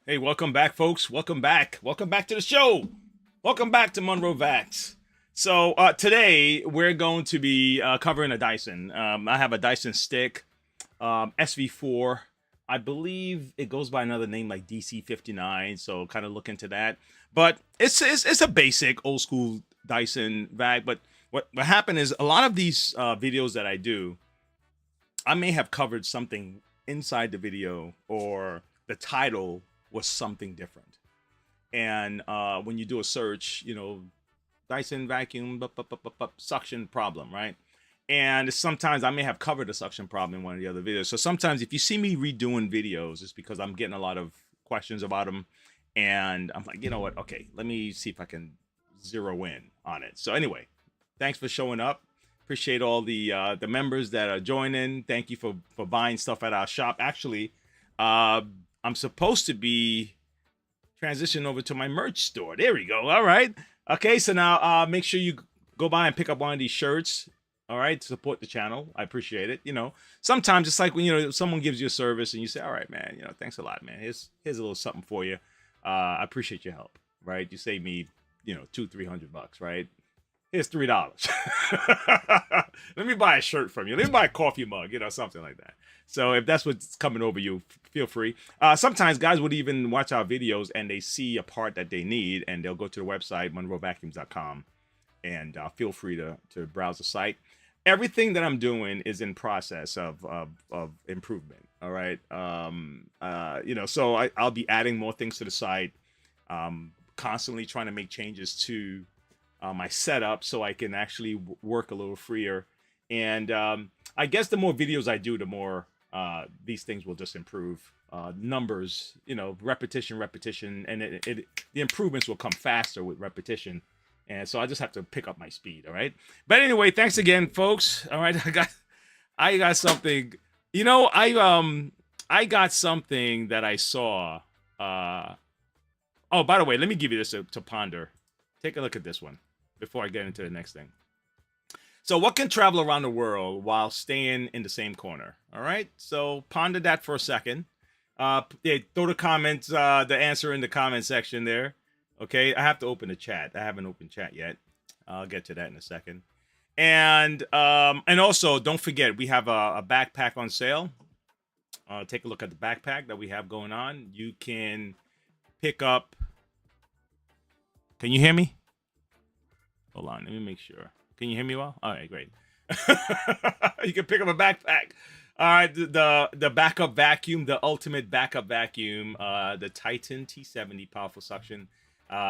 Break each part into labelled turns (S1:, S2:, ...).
S1: Hey, welcome back, folks. Welcome back. Welcome back to the show. Welcome back to Monroe Vax. So today we're going to be covering a Dyson. I have a Dyson stick, SV4. I believe it goes by another name like DC59. So kind of look into that. But it's a basic old school Dyson vac. But what happened is a lot of these videos that I do, I may have covered something inside the video or the title was something different. And when you do a search, Dyson vacuum suction problem, right? And sometimes I may have covered a suction problem in one of the other videos. So sometimes if you see me redoing videos, it's because I'm getting a lot of questions about them. And I'm like, you know what? Okay, let me see if I can zero in on it. So anyway, thanks for showing up. Appreciate all the members that are joining. Thank you for buying stuff at our shop. Actually, I'm supposed to be transitioning over to my merch store. There we go. All right. Okay, so now make sure you go by and pick up one of these shirts. All right, to support the channel. I appreciate it. Sometimes it's like when someone gives you a service and you say, "All right, man, thanks a lot, man. Here's a little something for you. I appreciate your help." Right? You save me, $200-300, right? Here's $3. Let me buy a shirt from you. Let me buy a coffee mug, something like that. So if that's what's coming over you, feel free. Sometimes guys would even watch our videos and they see a part that they need and they'll go to the website, monroevacuums.com, and feel free to browse the site. Everything that I'm doing is in process of improvement. All right. So I'll be adding more things to the site, constantly trying to make changes to my setup so I can actually work a little freer. And I guess the more videos I do, the more these things will just improve. Numbers, repetition, and the improvements will come faster with repetition. And so I just have to pick up my speed. All right. But anyway, thanks again, folks. All right. I got something. I got something that I saw. Oh, by the way, let me give you this to ponder. Take a look at this one before I get into the next thing. So what can travel around the world while staying in the same corner? All right. So ponder that for a second. Throw the comments, the answer in the comment section there. Okay. I have to open the chat. I haven't opened chat yet. I'll get to that in a second. And also don't forget, we have a backpack on sale. Take a look at the backpack that we have going on. You can pick up. Can you hear me? Hold on, let me make sure. Can you hear me well? All right, great. You can pick up a backpack. All right, the backup vacuum, the ultimate backup vacuum, the Titan T70 powerful suction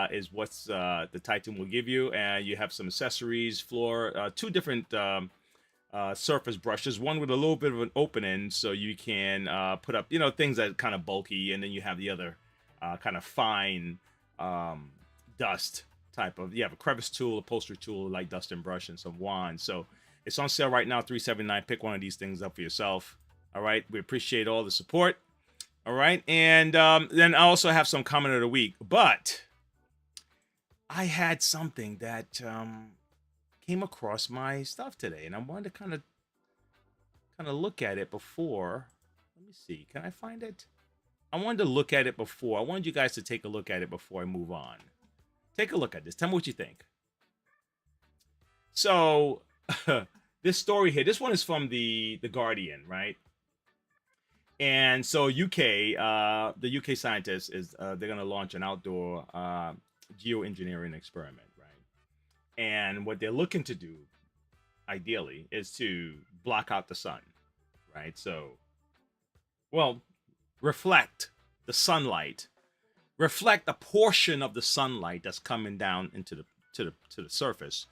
S1: is what's the Titan will give you. And you have some accessories, floor, two different surface brushes, one with a little bit of an opening so you can put up, things that are kind of bulky. And then you have the other kind of fine dust type of, you have a crevice tool, upholstery tool, light dust and brush, and some wands. So it's on sale right now, $379. Pick one of these things up for yourself. All right, we appreciate all the support. All right, and then I also have some comment of the week, but I had something that came across my stuff today, and I wanted to kind of look at it before. Let me see, can I find it? I wanted to look at it before. I wanted you guys to take a look at it before I move on. Take a look at this. Tell me what you think. So, this story here, this one is from the Guardian, right? And so the UK scientists they're going to launch an outdoor geoengineering experiment, right? And what they're looking to do, ideally, is to block out the sun, right? So, reflect the sunlight. Reflect a portion of the sunlight that's coming down into the surface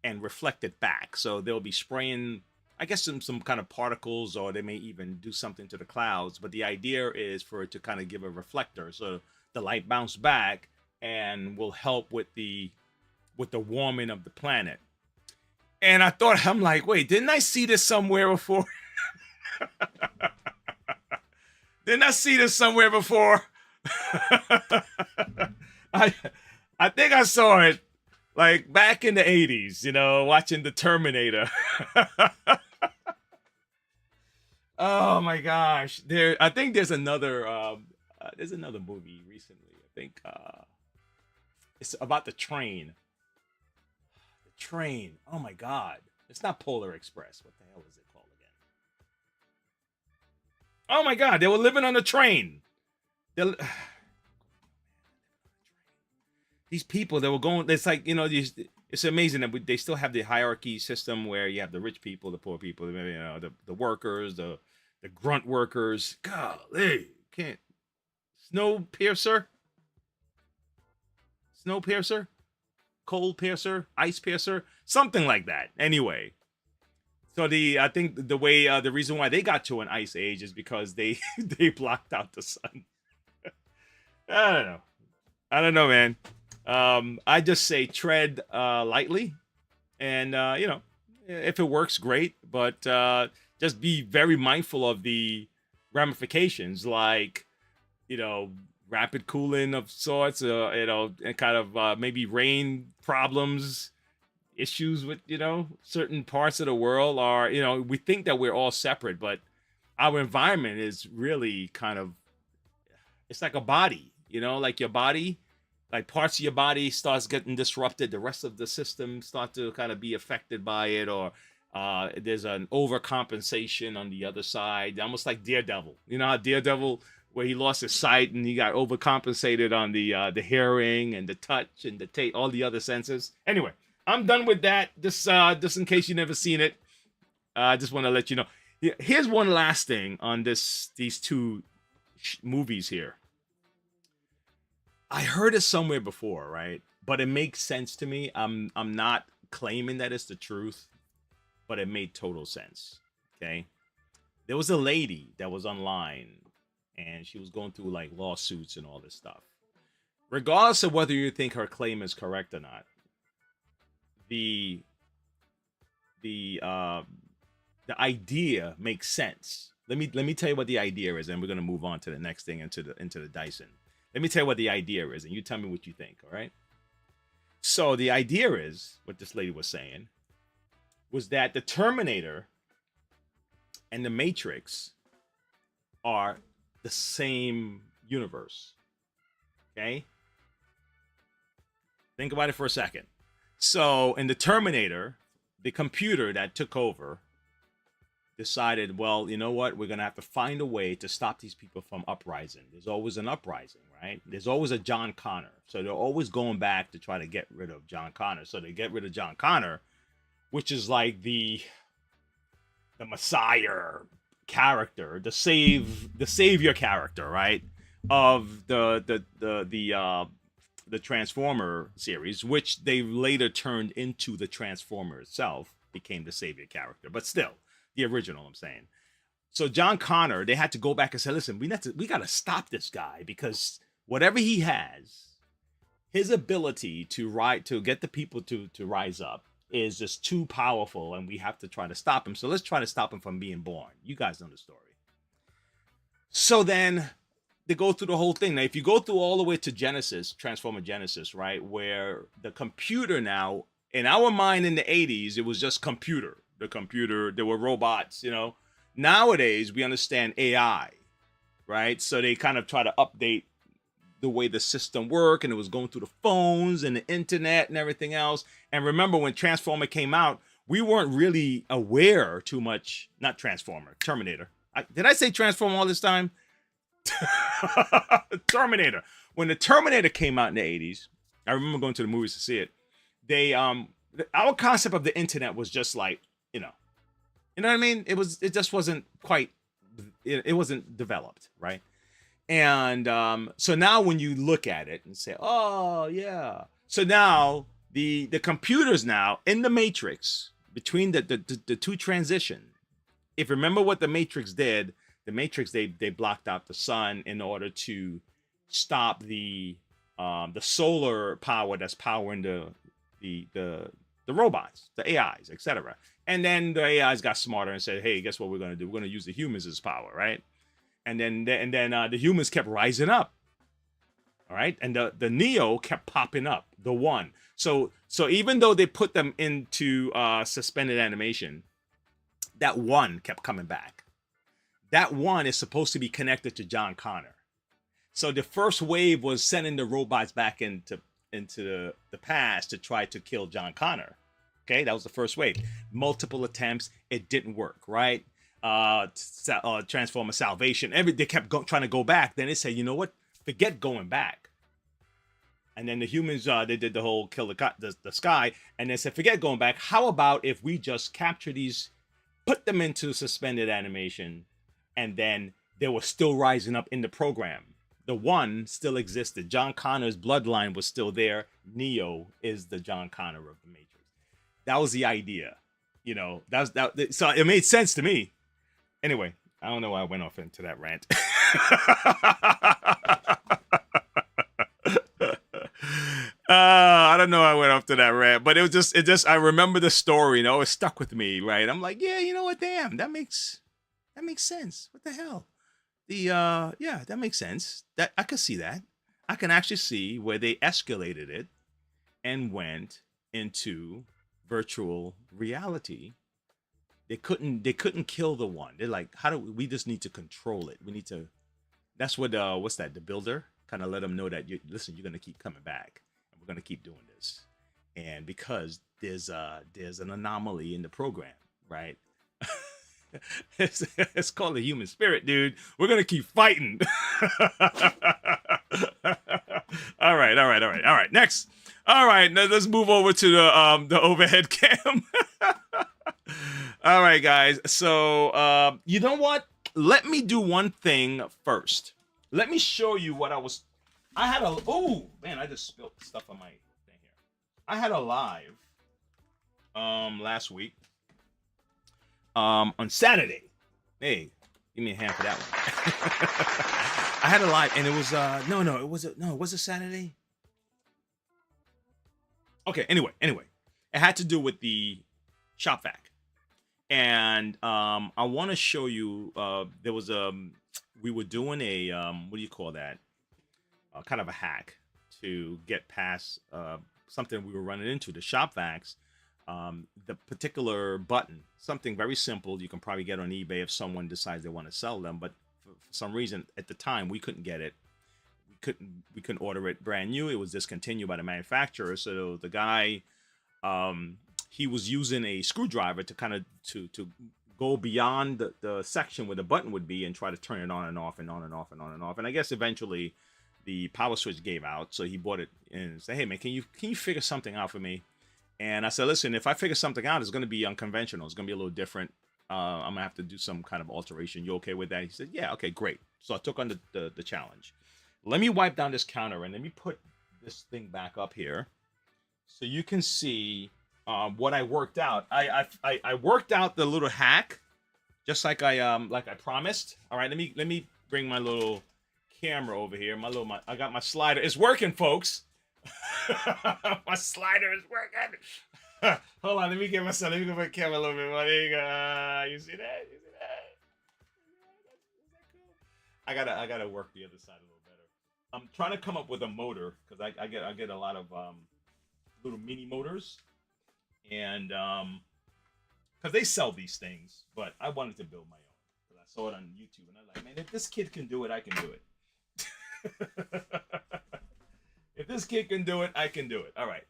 S1: and reflect it back. So they'll be spraying, I guess, some kind of particles, or they may even do something to the clouds. But the idea is for it to kind of give a reflector, so the light bounce back and will help with the warming of the planet. And I'm like, wait, didn't I see this somewhere before? Didn't I see this somewhere before? I think I saw it like back in the 80s, watching the Terminator. Oh my gosh. I think there's another there's another movie recently. I think it's about the train. The train. Oh my God. It's not Polar Express. What the hell is it called again? Oh my God. They were living on a train. They're, these people that were going. It's like it's amazing that they still have the hierarchy system where you have the rich people, the poor people, the workers, the grunt workers. Golly, can't Snowpiercer, Snowpiercer, Cold Piercer, Ice Piercer, something like that. Anyway, so I think the way the reason why they got to an ice age is because they they blocked out the sun. I don't know. I don't know, man. I just say tread lightly, and if it works, great. But just be very mindful of the ramifications, like rapid cooling of sorts, and kind of maybe rain problems, issues with certain parts of the world. Are we think that we're all separate, but our environment is really kind of, it's like a body, like your body. Like parts of your body starts getting disrupted, the rest of the system start to kind of be affected by it, or there's an overcompensation on the other side, almost like Daredevil. You know how Daredevil, where he lost his sight and he got overcompensated on the hearing and the touch and the taste, all the other senses. Anyway, I'm done with that. Just in case you never seen it, I just want to let you know. Here's one last thing on these two movies here. I heard it somewhere before, right? But it makes sense to me. I'm not claiming that it's the truth, but it made total sense. Okay. There was a lady that was online and she was going through like lawsuits and all this stuff. Regardless of whether you think her claim is correct or not, the idea makes sense. Let me tell you what the idea is, and we're gonna move on to the next thing, into the Dyson. Let me tell you what the idea is, and you tell me what you think, all right? So the idea is, what this lady was saying, was that the Terminator and the Matrix are the same universe, okay? Think about it for a second. So in the Terminator, the computer that took over decided, well, you know what? We're going to have to find a way to stop these people from uprising. There's always an uprising, right? There's always a John Connor. So they're always going back to try to get rid of John Connor. So they get rid of John Connor, which is like the Messiah character, the savior character, right? Of the Transformer series, which they later turned into the Transformer itself, became the savior character. But still, the original, I'm saying. So John Connor, they had to go back and say, listen, we got to stop this guy, because whatever he has, his ability to get the people to rise up is just too powerful, and we have to try to stop him. So let's try to stop him from being born. You guys know the story. So then they go through the whole thing. Now, if you go through all the way to Genesis, Transformer Genesis, right, where the computer now, in our mind in the 80s, it was just computer. The computer, there were robots, Nowadays, we understand AI, right? So they kind of try to update the way the system worked, and it was going through the phones and the internet and everything else. And remember, when Transformer came out, we weren't really aware too much. Not Transformer, Terminator. Did I say Transformer all this time? Terminator. When the Terminator came out in the 80s, I remember going to the movies to see it. Our concept of the internet was just like, you know what I mean? It just wasn't quite, it wasn't developed, right? And so now when you look at it and say, oh yeah. So now the computers now in the Matrix, between the two transition, if you remember what the Matrix did, the Matrix, they blocked out the sun in order to stop the solar power that's powering the robots, the AIs, etc. And then the AIs got smarter and said, hey, guess what we're going to do? We're going to use the humans as power, right? And then the humans kept rising up, all right? And the Neo kept popping up, the one. So even though they put them into suspended animation, that one kept coming back. That one is supposed to be connected to John Connor. So the first wave was sending the robots back into the past to try to kill John Connor. Okay, that was the first wave. Multiple attempts, it didn't work, right? Transformer Salvation, they kept trying to go back. Then they said, you know what? Forget going back. And then the humans, they did the whole kill the sky, and they said, forget going back. How about if we just capture these, put them into suspended animation, and then they were still rising up in the program. The one still existed. John Connor's bloodline was still there. Neo is the John Connor of the Matrix. That was the idea, you know. So it made sense to me. Anyway, I don't know why I went off into that rant. I don't know. I went off to that rant, but it just. I remember the story. You know, it stuck with me. Right? I'm like, yeah, you know what? Damn, that makes sense. What the hell? Yeah, that makes sense. That I could see that. I can actually see where they escalated it and went into virtual reality. They couldn't kill the one. They're like, how do we just need to control it? We need to. That's what what's that? The builder kind of let them know that listen, you're gonna keep coming back, and we're gonna keep doing this, and because there's an anomaly in the program, right? It's called the human spirit, dude. We're gonna keep fighting. All right. Next. All right, now let's move over to the overhead cam. All right, guys. So you know what? Let me do one thing first. Let me show you what I had a. Oh man, I just spilled stuff on my thing here. I had a live last week. On Saturday. Hey, give me a hand for that one. I had a live, and it was it was a Saturday. Okay, anyway, it had to do with the shop vac, and I want to show you. There was we were doing a what do you call that? Kind of a hack to get past something we were running into the shop vacs. The particular button, something very simple, you can probably get on eBay if someone decides they want to sell them, but for some reason at the time we couldn't get it. We couldn't order it brand new. It was discontinued by the manufacturer. So the guy, he was using a screwdriver to kind of to go beyond the section where the button would be and try to turn it on and off and on and off and on and off. And I guess eventually the power switch gave out, so he bought it and said, "Hey man, can you figure something out for me?" And I said, listen, if I figure something out, it's going to be unconventional. It's going to be a little different. I'm going to have to do some kind of alteration. You okay with that? He said, yeah, okay, great. So I took on the challenge. Let me wipe down this counter and let me put this thing back up here so you can see what I worked out. I worked out the little hack just like I promised. All right, let me bring my little camera over here. I got my slider. It's working, folks. My slider is working. Hold on, let me get my camera a little bit more. There you go. You see that? I gotta work the other side a little better. I'm trying to come up with a motor because I get a lot of little mini motors, and because they sell these things, but I wanted to build my own because I saw it on YouTube and I'm like, man, if this kid can do it, I can do it. If this kid can do it, I can do it. All right.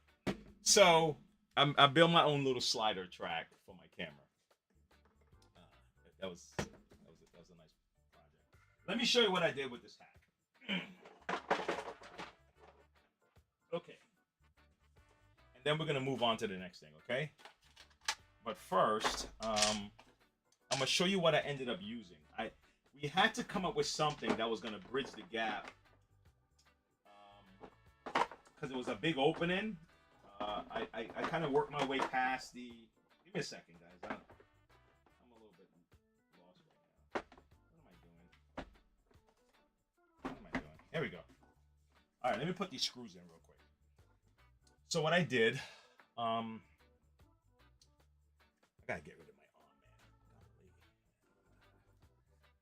S1: So I built my own little slider track for my camera. That was a nice project. Let me show you what I did with this hack. Okay. And then we're gonna move on to the next thing. Okay. But first, I'm gonna show you what I ended up using. We had to come up with something that was gonna bridge the gap. Because it was a big opening, I kind of worked my way past the. Give me a second, guys. I'm a little bit lost right now. What am I doing? Here we go. All right, let me put these screws in real quick. So what I did, I gotta get rid of my arm, man.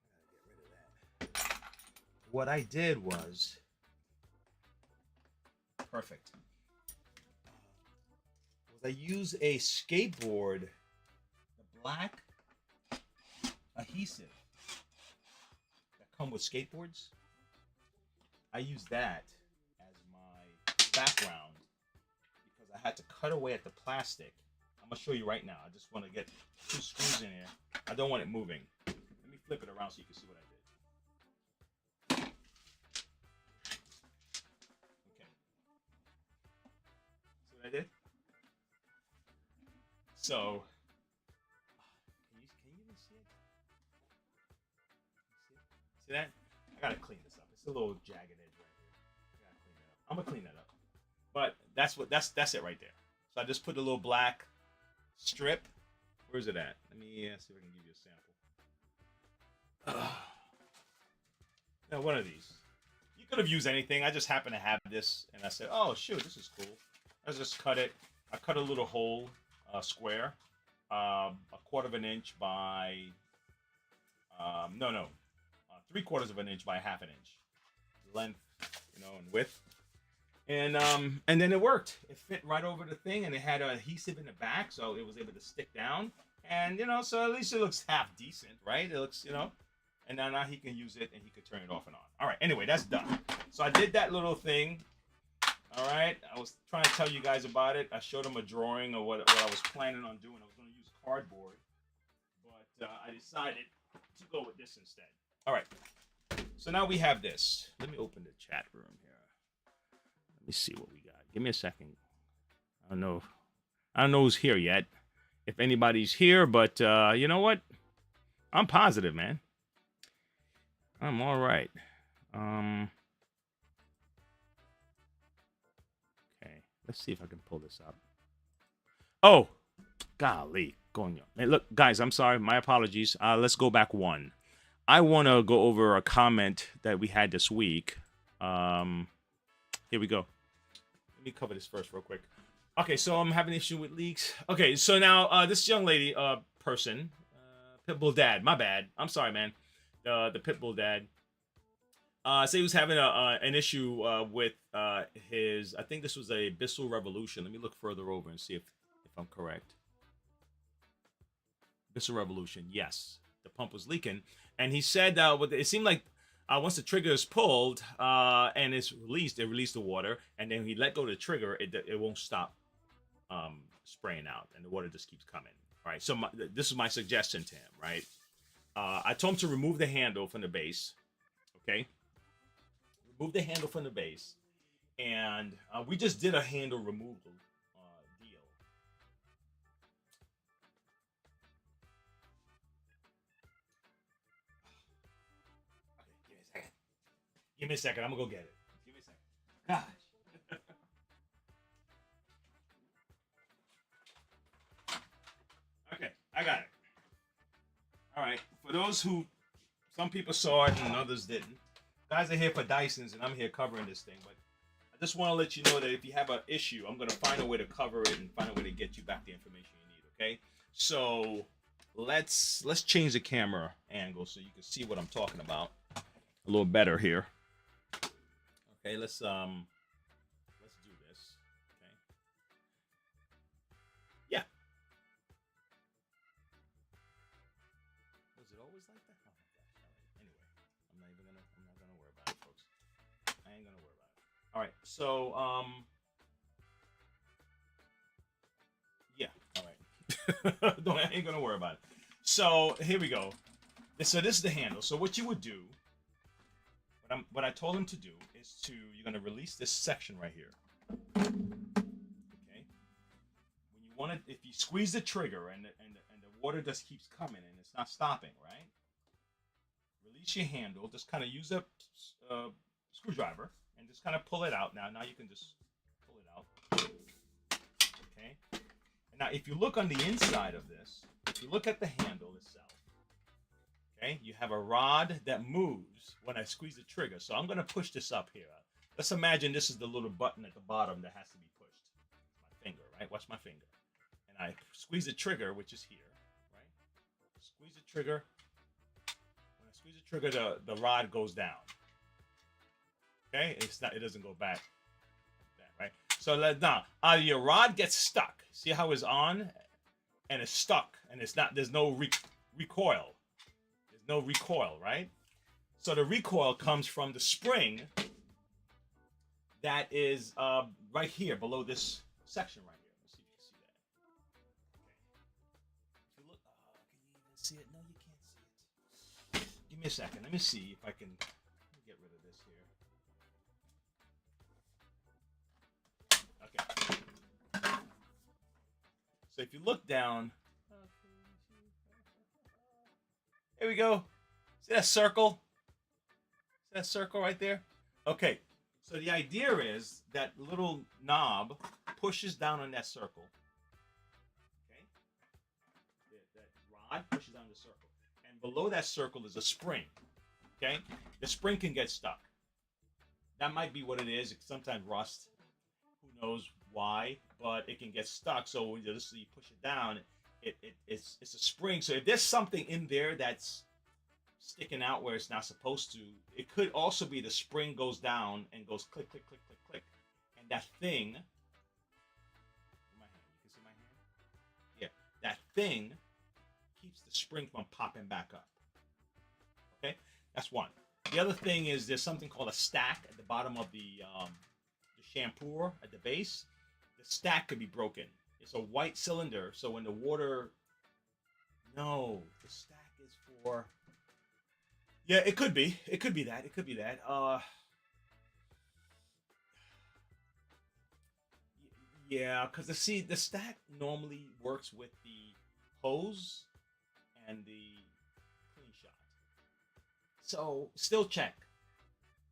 S1: I gotta get rid of that. What I did was. Perfect. I use a skateboard, the black adhesive that come with skateboards, I use that as my background because I had to cut away at the plastic. I'm gonna show you right now. I just want to get 2 screws in here. I don't want it moving. Let me flip it around so you can see what I did. Okay. See what I did? So, can you even see it? See that? I gotta clean this up. It's a little jagged edge right here. I gotta clean that up. I'm gonna clean that up. But that's it right there. So I just put a little black strip. Where's it at? Let me see if I can give you a sample. Now, one of these. You could have used anything. I just happen to have this, and I said, "Oh shoot, this is cool." Let's just cut it. I cut a little hole, square, 1/4 of an inch by 3/4 of an inch by 1/2 inch length, and width. And then it worked. It fit right over the thing, and it had adhesive in the back, so it was able to stick down. And so at least it looks half decent, right? It looks, and now he can use it and he could turn it off and on. All right. Anyway, that's done. So I did that little thing. All right. I was trying to tell you guys about it. I showed him a drawing of what I was planning on doing. I was going to use cardboard, but I decided to go with this instead. All right. So now we have this. Let me open the chat room here. Let me see what we got. Give me a second. I don't know who's here yet. If anybody's here, but you know what? I'm positive, man. I'm all right. Okay. Let's see if I can pull this up. Oh, golly. Going on. Man, look, guys, I'm sorry. My apologies. Let's go back one. I want to go over a comment that we had this week. Here we go. Let me cover this first real quick. Okay, so I'm having an issue with leaks. Okay, so now this young lady, person, Pitbull Dad, my bad. I'm sorry, man. The Pitbull Dad. Say he was having an issue with his, I think this was a Bissell Revolution. Let me look further over and see if I'm correct. Bissell Revolution, yes. The pump was leaking. And he said it seemed like once the trigger is pulled and it's released, it released the water. And then he let go of the trigger, it won't stop spraying out. And the water just keeps coming. All right, so this is my suggestion to him, right? I told him to remove the handle from the base. Okay? Remove the handle from the base. And we just did a handle removal deal. Okay, give me a second. I'm going to go get it. Give me a second. Gosh. Okay, I got it. All right. For those who, some people saw it and others didn't. Guys are here for Dysons, and I'm here covering this thing. But I just want to let you know that if you have an issue, I'm going to find a way to cover it and find a way to get you back the information you need. Okay. So let's change the camera angle so you can see what I'm talking about a little better here. Okay. Let's do this. Okay. Yeah. Was it always like that? Oh my gosh. All right. Anyway, I'm not gonna worry about it, folks. I ain't gonna worry about it. All right. So yeah. All right. I ain't gonna worry about it. So here we go. So this is the handle. So what you would do, what I told him to do is you're gonna release this section right here. Okay. When you want to, if you squeeze the trigger and the water just keeps coming and it's not stopping, right? Release your handle. Just kind of use a screwdriver and just kind of pull it out. Now you can just pull it out. Okay. And now if you look on the inside of this, if you look at the handle itself, okay, you have a rod that moves when I squeeze the trigger. So I'm going to push this up here. Let's imagine this is the little button at the bottom that has to be pushed. My finger, right? Watch my finger. And I squeeze the trigger, which is here, right? Squeeze the trigger. When I squeeze the trigger, the rod goes down. Okay? It doesn't go back. Right? So now, your rod gets stuck. See how it's on? And it's stuck. And there's no recoil. There's no recoil, right? So the recoil comes from the spring that is right here below this section right here. Let's see if you can see that. Okay. If you look, can you even see it? No, you can't see it. Give me a second. Let me see if I can get rid of this here. Okay. So if you look down, here we go. See that circle? See that circle right there? Okay. So the idea is that little knob pushes down on that circle. Okay. That rod pushes down the circle. And below that circle is a spring. Okay. The spring can get stuck. That might be what it is. It's sometimes rust. Who knows why? But it can get stuck. So when you push it down, it's a spring. So if there's something in there that's sticking out where it's not supposed to, it could also be the spring goes down and goes click, click, click, click, click. And that thing, my hand, you can see my hand? Yeah, that thing keeps the spring from popping back up. Okay, that's one. The other thing is there's something called a stack at the bottom of the shampoo at the base. The stack could be broken. It's a white cylinder, so when the water, no, the stack is for, yeah, it could be. It could be that. It could be that. Yeah, because the stack normally works with the hose and the clean shot. So still check.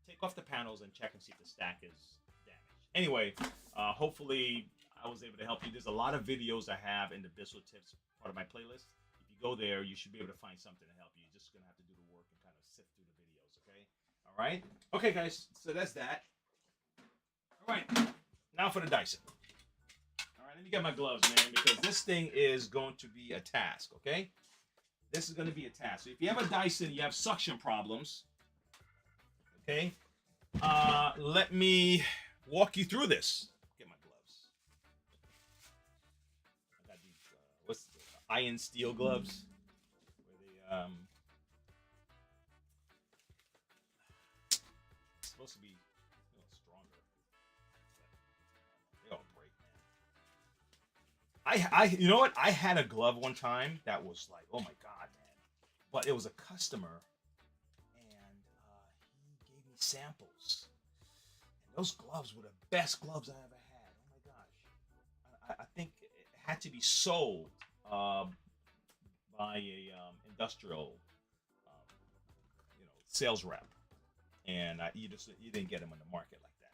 S1: Take off the panels and check and see if the stack is damaged. Anyway, hopefully I was able to help you. There's a lot of videos I have in the Bissell Tips part of my playlist. If you go there, you should be able to find something to help you. You're just going to have to do the work and kind of sift through the videos, okay? All right? Okay, guys, so that's that. All right, now for the Dyson. All right, let me get my gloves, man, because this thing is going to be a task, okay? This is going to be a task. So if you have a Dyson, you have suction problems, okay? Let me walk you through this. Get my gloves. I got these, what's the iron steel gloves? Where they, it's supposed to be stronger. They all break, man. You know what? I had a glove one time that was like, oh my God, man. But it was a customer, and he gave me samples. And those gloves were the best gloves I ever had. Oh my gosh. I think it had to be sold by a industrial, sales rep, and you didn't get them on the market like that,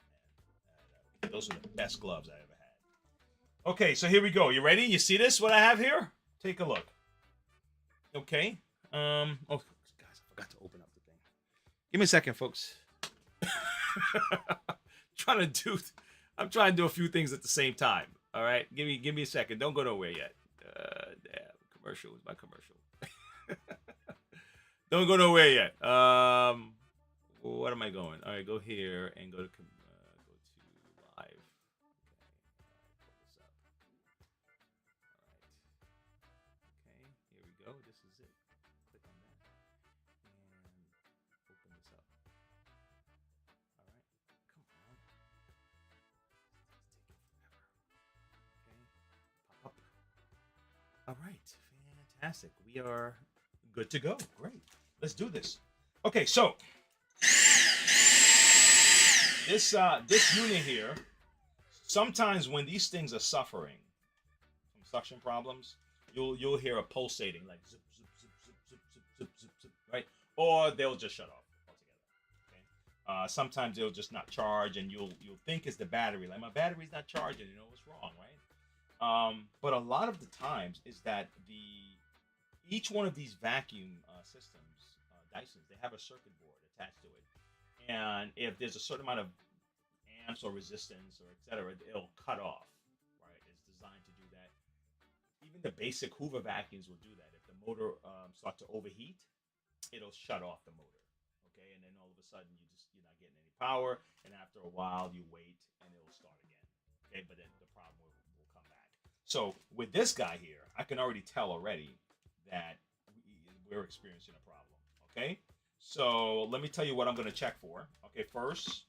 S1: man. Those are the best gloves I ever had. Okay, so here we go. You ready? You see this? What I have here? Take a look. Okay. Oh, guys, I forgot to open up the thing. Give me a second, folks. I'm trying to do a few things at the same time. All right, give me a second. Don't go nowhere yet. Damn, commercial is my commercial. Don't go nowhere yet. What am I going? All right, go here and go to live. Okay, pull this up. All right. Okay, here we go. This is it. Click on that and open this up. All right, come on. It's taking forever. Okay, pop up. All right, fantastic. We are good to go. Great. Let's do this. Okay, so this unit here, sometimes when these things are suffering from suction problems, you'll hear a pulsating like zip zip zip zip zip zip zip zip zip, right? Or they'll just shut off altogether. Okay. Sometimes they'll just not charge, and you'll think it's the battery. Like, my battery's not charging. You know what's wrong, right? But a lot of the times is that each one of these vacuum systems, Dysons, they have a circuit board attached to it, and if there's a certain amount of amps or resistance or etc., it'll cut off. Right? It's designed to do that. Even the basic Hoover vacuums will do that. If the motor starts to overheat, it'll shut off the motor. Okay, and then all of a sudden you're not getting any power, and after a while you wait and it'll start again. Okay, but then the problem will come back. So with this guy here, I can already tell already that we're experiencing a problem. Okay, so let me tell you what I'm going to check for. Okay, first,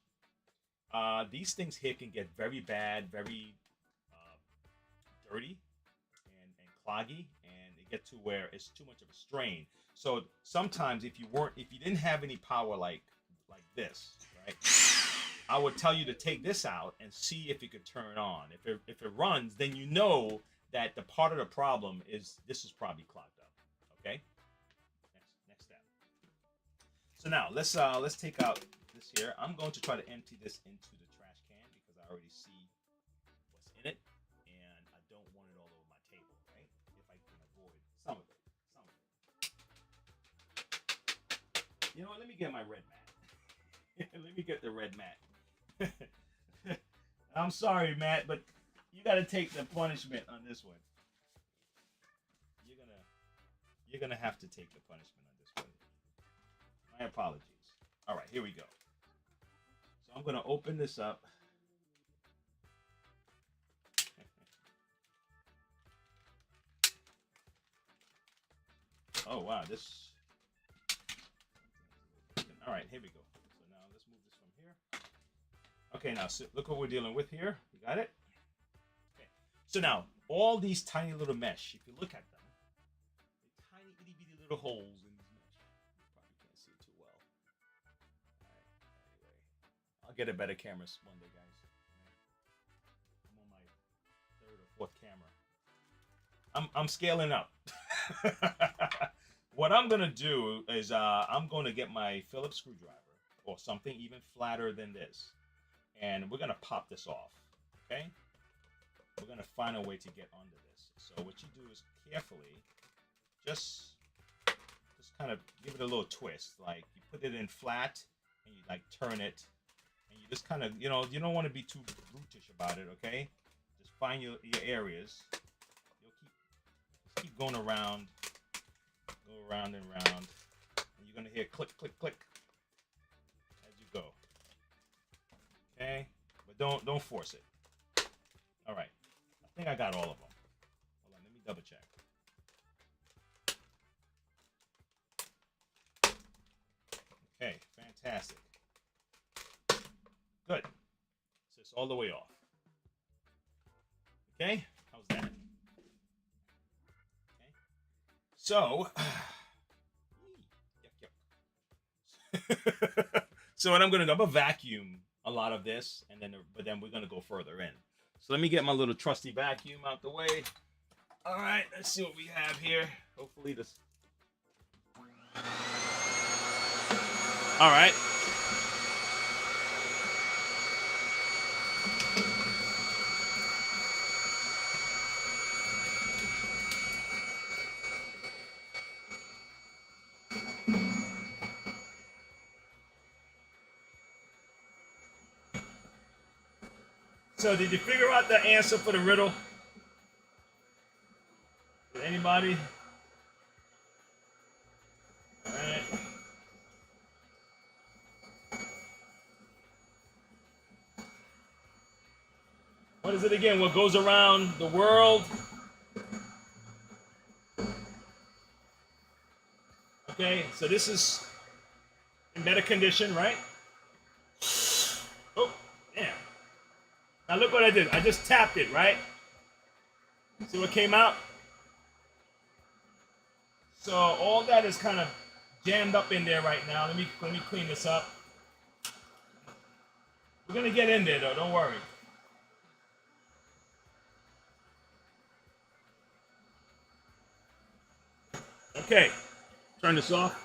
S1: these things here can get very bad, very dirty and cloggy, and it gets to where it's too much of a strain. So sometimes if you didn't have any power like this, right, I would tell you to take this out and see if it could turn on. If it runs, then you know that the part of the problem is this is probably clogged up. Okay. Next step. So now let's take out this here. I'm going to try to empty this into the trash can because I already see what's in it, and I don't want it all over my table, right? If I can avoid some of it. You know what? Let me get my red mat. Let me get the red mat. I'm sorry, Matt, but you got to take the punishment on this one. You're gonna have to take the punishment on this one. My apologies. All right, here we go. So I'm gonna open this up. Oh wow, this. All right, here we go. So now let's move this from here. Okay, now so look what we're dealing with here. You got it? Okay. So now all these tiny little mesh, if you look at them, the tiny itty bitty little holes in these mesh. You probably can't see it too well. All right. Anyway, I'll get a better camera one day, guys. I'm on my third or fourth camera. I'm scaling up. What I'm gonna do is I'm gonna get my Phillips screwdriver or something even flatter than this, and we're gonna pop this off. Okay, we're gonna find a way to get under this. So what you do is carefully, just kind of give it a little twist. Like you put it in flat and you like turn it, and you just kind of, you know, you don't want to be too brutish about it. Okay, just find your areas. You'll keep going around. Go around and round, and you're gonna hear click, click, click as you go. Okay, but don't force it. All right, I think I got all of them. Hold on, let me double check. Okay, fantastic. Good. So it's all the way off. Okay, how's that? So, so what I'm gonna do, I'm gonna vacuum a lot of this, and then we're gonna go further in. So let me get my little trusty vacuum out the way. All right, let's see what we have here. Hopefully this. All right. So did you figure out the answer for the riddle? Did anybody? All right. What is it again? What goes around the world? Okay, so this is in better condition, right? Oh, damn. Now look what I did. I just tapped it, right? See what came out? So all that is kind of jammed up in there right now. Let me clean this up. We're gonna get in there though, don't worry. Okay, turn this off.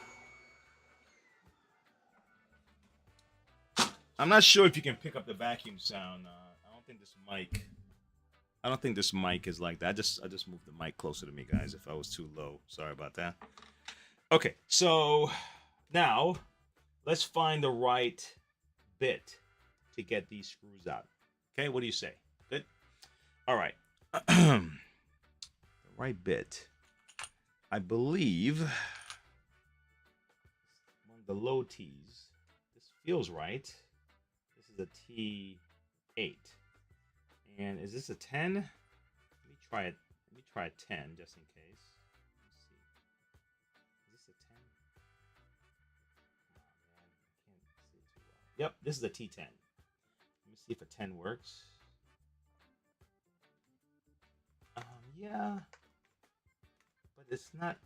S1: I'm not sure if you can pick up the vacuum sound. I don't think this mic is like that. I just moved the mic closer to me, guys. If I was too low, sorry about that. Okay, so now let's find the right bit to get these screws out. Okay, what do you say? Good. All right. The right bit. I believe one of the low T's. This feels right. This is a T8. And is this a 10? Let me try it. Let me try a 10 just in case. Let's see. Is this a 10? Oh, man, I can't see it too well. Yep, this is a T10. see if a 10 works. Yeah, but it's not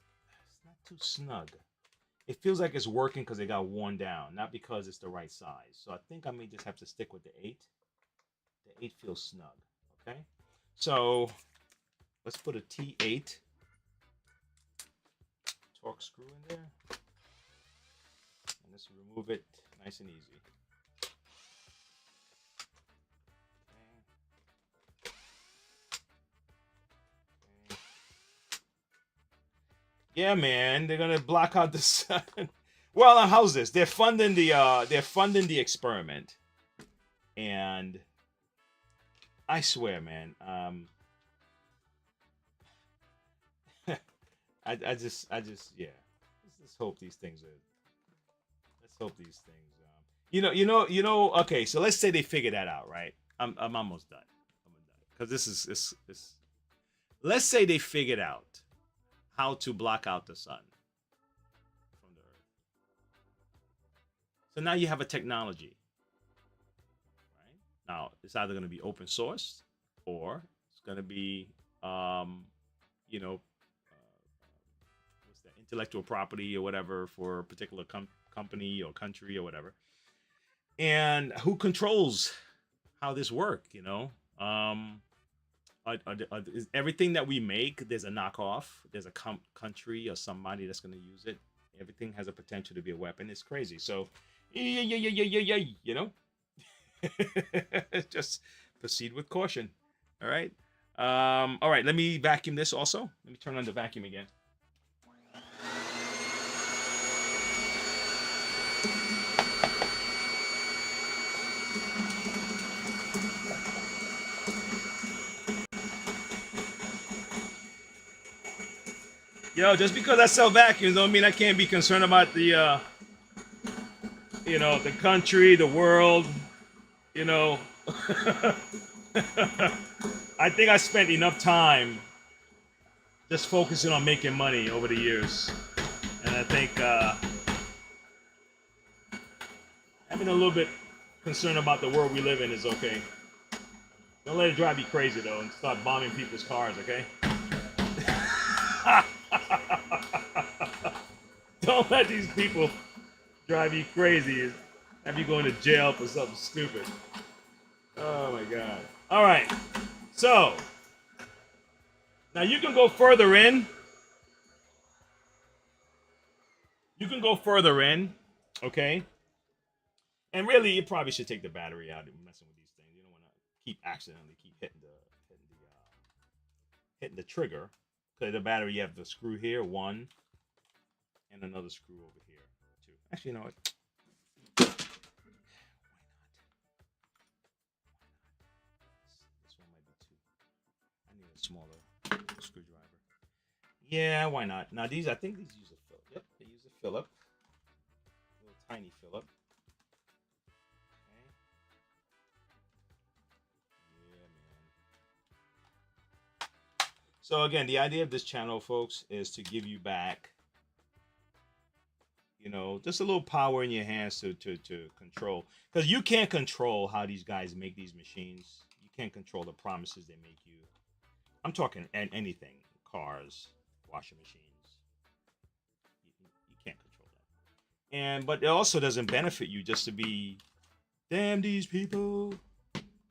S1: too snug. It feels like it's working because it got worn down, not because it's the right size. So I think I may just have to stick with the 8. The 8 feels snug. Okay, so let's put a T8 torque screw in there, and let's remove it nice and easy. Yeah, man, they're gonna block out the sun. Well, how's this? They're funding the experiment, and I swear, man, I just yeah. Let's hope these things are. Let's hope these things. You know. Okay, so let's say they figure that out, right? I'm almost done. I'm done because this is. Let's say they figured out how to block out the sun from the earth. So now you have a technology, right? Now it's either going to be open source or it's going to be, you know, what's that, intellectual property or whatever for a particular company or country or whatever. And who controls how this work? You know, is everything that we make, there's a knockoff, there's a country or somebody that's going to use it. Everything has a potential to be a weapon. It's crazy. So, yeah, you know, just proceed with caution. All right. All right. Let me vacuum this also. Let me turn on the vacuum again. Yo, just because I sell vacuums don't mean I can't be concerned about the, you know, the country, the world, you know. I think I spent enough time just focusing on making money over the years. And I think having a little bit concern about the world we live in is okay. Don't let it drive you crazy, though, and start bombing people's cars, okay? Don't let these people drive you crazy and have you going to jail for something stupid. Oh my God. All right. So now you can go further in. You can go further in, okay? And really, you probably should take the battery out and messing with these things. You don't want to accidentally keep hitting the trigger. Because the battery, you have the screw here, one, and another screw over here, two. Actually, you know what? Why not? This one might be two. I need a smaller screwdriver. Yeah, why not? Now these, I think these use a Philip. Yep, they use a Philip. Little tiny Philip. Okay. Yeah, man. So again, the idea of this channel, folks, is to give you back, you know, just a little power in your hands to control. Because you can't control how these guys make these machines. You can't control the promises they make you. I'm talking anything. Cars, washing machines. You can't control that. But it also doesn't benefit you just to be, damn these people.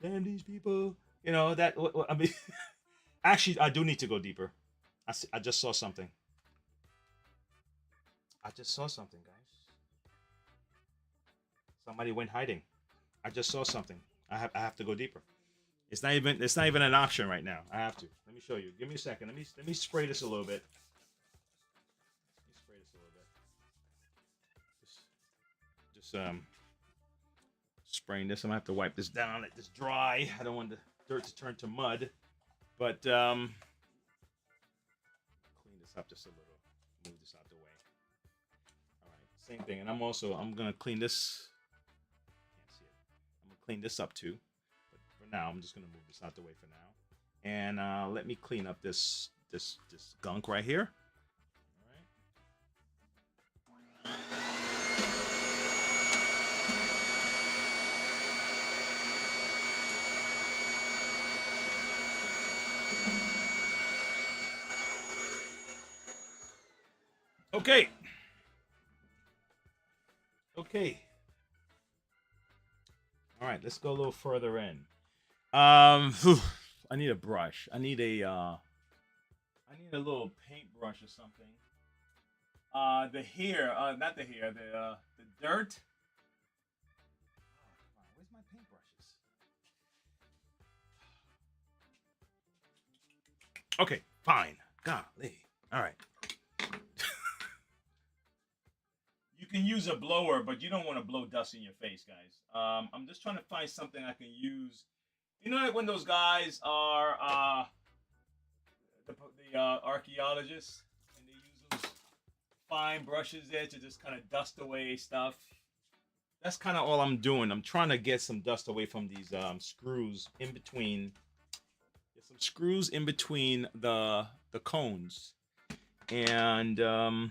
S1: Damn these people. You know, that, I mean, actually, I do need to go deeper. I just saw something. I just saw something, guys. Somebody went hiding. I just saw something. I have to go deeper. It's not even an option right now. I have to. Let me show you. Give me a second. Let me spray this a little bit. Let me spray this a little bit. Just spraying this. I'm gonna have to wipe this down, let this dry. I don't want the dirt to turn to mud. But clean this up just a little. Move this out the way. All right, same thing. And I'm gonna clean this. Can't see it. I'm gonna clean this up too. But for now, I'm just gonna move this out the way for now. And let me clean up this gunk right here. All right. Okay. Okay. All right, let's go a little further in. I need a brush. I need a little paintbrush or something. The hair, not the hair, the dirt. Oh, come on, where's my paintbrushes? Okay, fine. Golly. All right. You can use a blower, but you don't want to blow dust in your face, guys. I'm just trying to find something I can use. You know, like when those guys are the archaeologists, and they use those fine brushes there to just kind of dust away stuff. That's kind of all I'm doing. I'm trying to get some dust away from these screws in between. There's some screws in between the cones, and all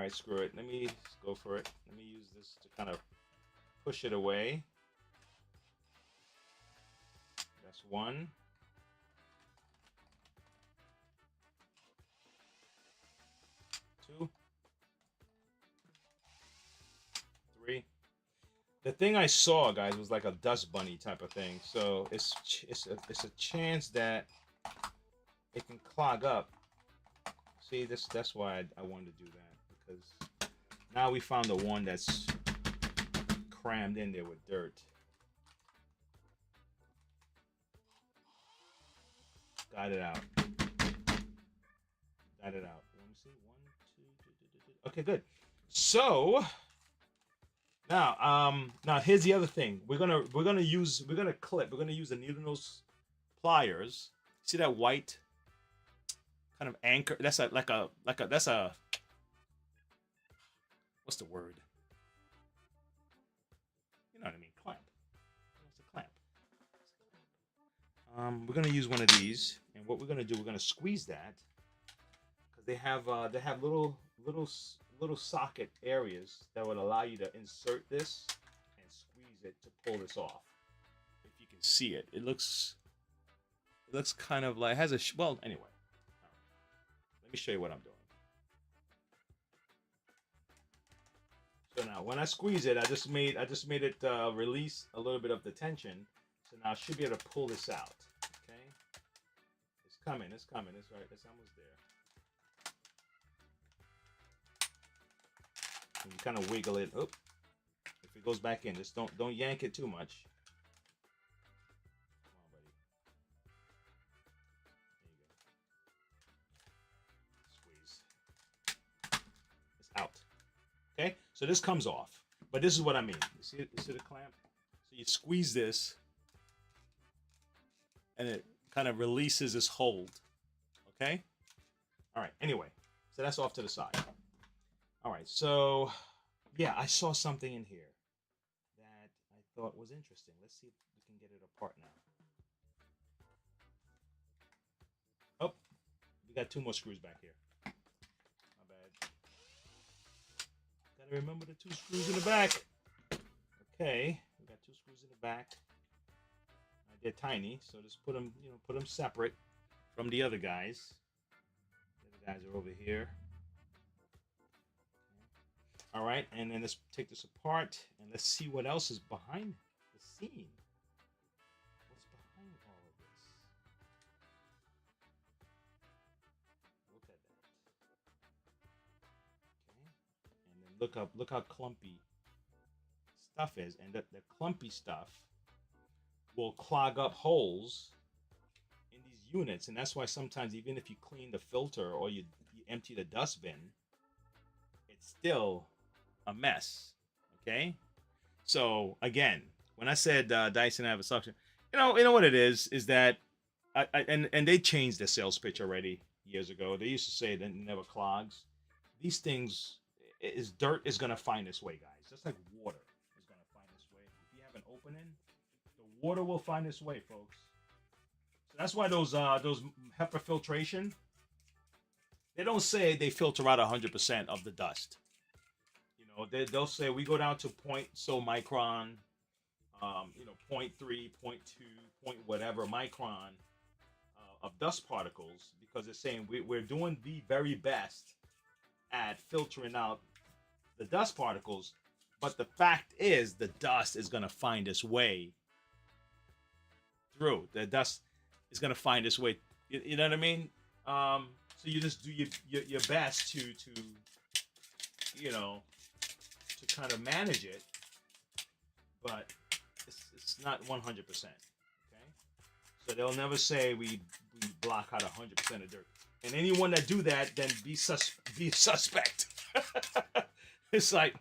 S1: right, screw it. Let me go for it. Let me use this to kind of push it away. That's one. Two. Three. The thing I saw, guys, was like a dust bunny type of thing. So it's a chance that it can clog up. See, that's why I wanted to do that, because now we found the one that's crammed in there with dirt. Got it out. Got it out. Let me see. One, two. Okay, good. So now here's the other thing. We're gonna use the needle nose pliers. See that white kind of anchor? That's like a what's the word? You know what I mean? Clamp. It's a clamp. We're gonna use one of these, and what we're gonna do, we're gonna squeeze that, because they have little socket areas that would allow you to insert this and squeeze it to pull this off. If you can see it, it looks kind of like it has a well. Anyway, all right. Let me show you what I'm doing. So now, when I squeeze it, I just made it release a little bit of the tension. So now I should be able to pull this out. Okay, it's coming. It's coming. It's right. It's almost there. And you kind of wiggle it. Oh, if it goes back in, just don't yank it too much. Come on, buddy. There you go. Squeeze. It's out. Okay, so this comes off, but this is what I mean. You see it? You see the clamp? So you squeeze this, and it kind of releases this hold. Okay. All right. Anyway, so that's off to the side. All right, so yeah, I saw something in here that I thought was interesting. Let's see if we can get it apart now. Oh, we got two more screws back here. My bad. Gotta remember the two screws in the back. Okay, we got two screws in the back. They're tiny, so just put them separate from the other guys. The other guys are over here. All right, and then let's take this apart and let's see what else is behind the scene. What's behind all of this? Look at that. Okay, and then look how clumpy stuff is, and the clumpy stuff will clog up holes in these units, and that's why sometimes even if you clean the filter or you empty the dust bin, it's still a mess. Okay, so again, when I said Dyson have a suction, you know what it is that and they changed the sales pitch already years ago. They used to say that it never clogs. These things dirt is gonna find its way, guys. Just like water is gonna find its way. If you have an opening, the water will find its way, folks. So that's why those HEPA filtration, they don't say they filter out 100% of the dust. They'll say we go down to point so micron, 0.3, 0.2, point whatever micron of dust particles because it's saying we're doing the very best at filtering out the dust particles. But the fact is, the dust is going to find its way through. The dust is going to find its way. You know what I mean? So you just do your best to you know to kind of manage it, but it's not 100%. Okay, so they'll never say we block out 100% of dirt. And anyone that do that, then be suspect. It's like,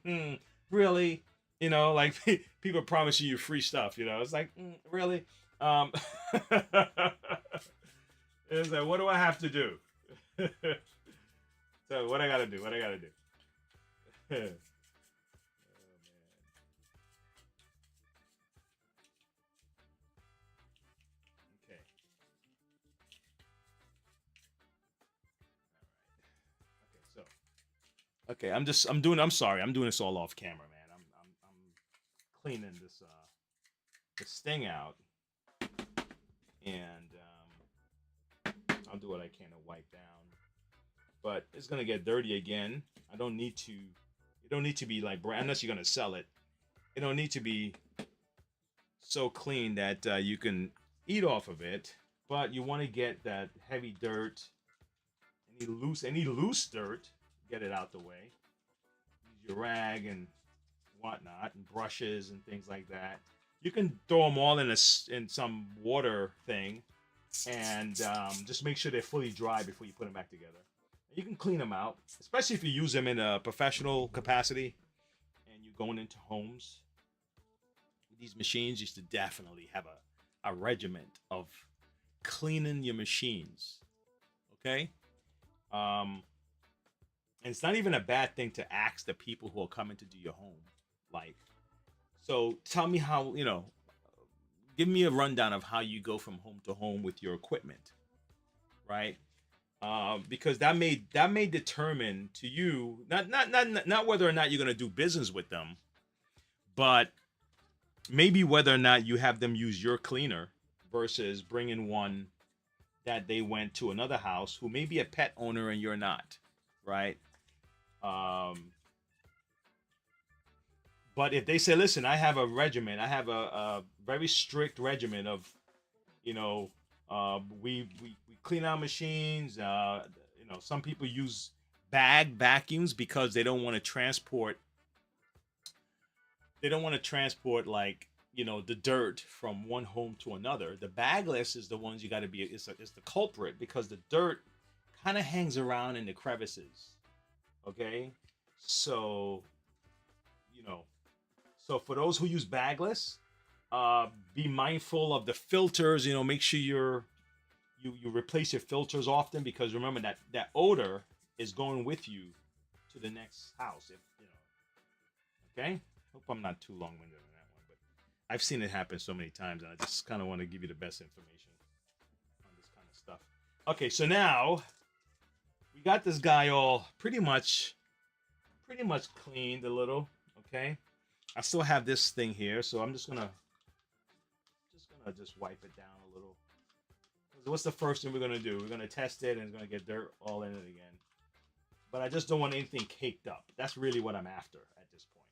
S1: really, like people promise you free stuff. It's like, really. It's like, what do I have to do? So what I gotta do? What I gotta do? Oh man. Okay. All right. Okay. So. Okay. I'm doing this all off camera, man. I'm cleaning this thing out, and I'll do what I can to wipe down. But it's gonna get dirty again. I don't need to. It don't need to be like brand unless you're gonna sell it. It don't need to be so clean that you can eat off of it. But you want to get that heavy dirt, any loose dirt, get it out the way. Use your rag and whatnot, and brushes and things like that. You can throw them all in some water thing, and just make sure they're fully dry before you put them back together. You can clean them out, especially if you use them in a professional capacity and you're going into homes. These machines used to definitely have a regiment of cleaning your machines. Okay? And it's not even a bad thing to ask the people who are coming to do your home. Like, so tell me how, give me a rundown of how you go from home to home with your equipment, right? Because that may determine to you not whether or not you're going to do business with them, but maybe whether or not you have them use your cleaner versus bringing one that they went to another house who may be a pet owner and you're not, right? But if they say, listen, I have a regimen, I have a very strict regimen of, we clean our machines. Some people use bag vacuums because they don't want to transport. They don't want to transport like the dirt from one home to another. The bagless is the ones you got to be. It's the culprit because the dirt kind of hangs around in the crevices. Okay, so so for those who use bagless, be mindful of the filters. Make sure you replace your filters often because remember that odor is going with you to the next house. Okay. Hope I'm not too long-winded on that one, but I've seen it happen so many times, and I just kind of want to give you the best information on this kind of stuff. Okay, so now we got this guy all pretty much cleaned a little. Okay, I still have this thing here, so I'm just gonna wipe it down a little. What's the first thing we're gonna do? We're gonna test it, and it's gonna get dirt all in it again. But I just don't want anything caked up. That's really what I'm after at this point.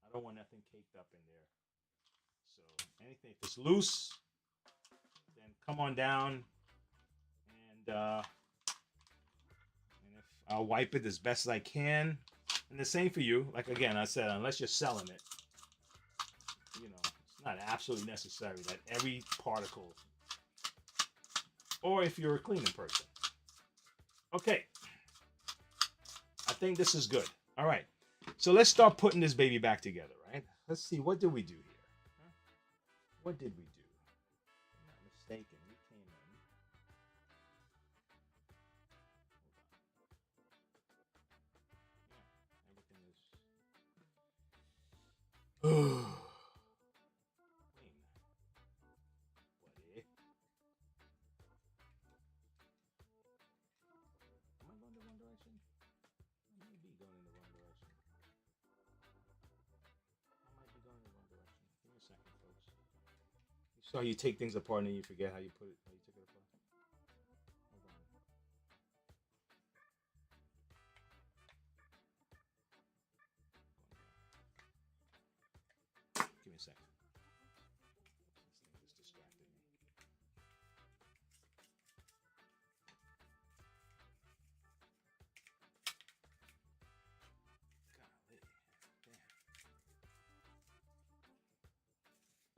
S1: I don't want nothing caked up in there. So anything, if it's loose, then come on down, and if I'll wipe it as best as I can. And the same for you. Like again, I said, unless you're selling it, it's not absolutely necessary that every particle, or if you're a cleaning person. Okay. I think this is good. All right. So let's start putting this baby back together, right? Let's see. What did we do here? Huh? What did we do? If I'm not mistaken, we came in. Hold on. Yeah, everything is. Am I going the wrong direction? I may be going in the wrong direction. I might be going in the wrong direction. Give me a second, folks. You saw you take things apart and then you forget how you took it apart. a second. This thing just distracted me.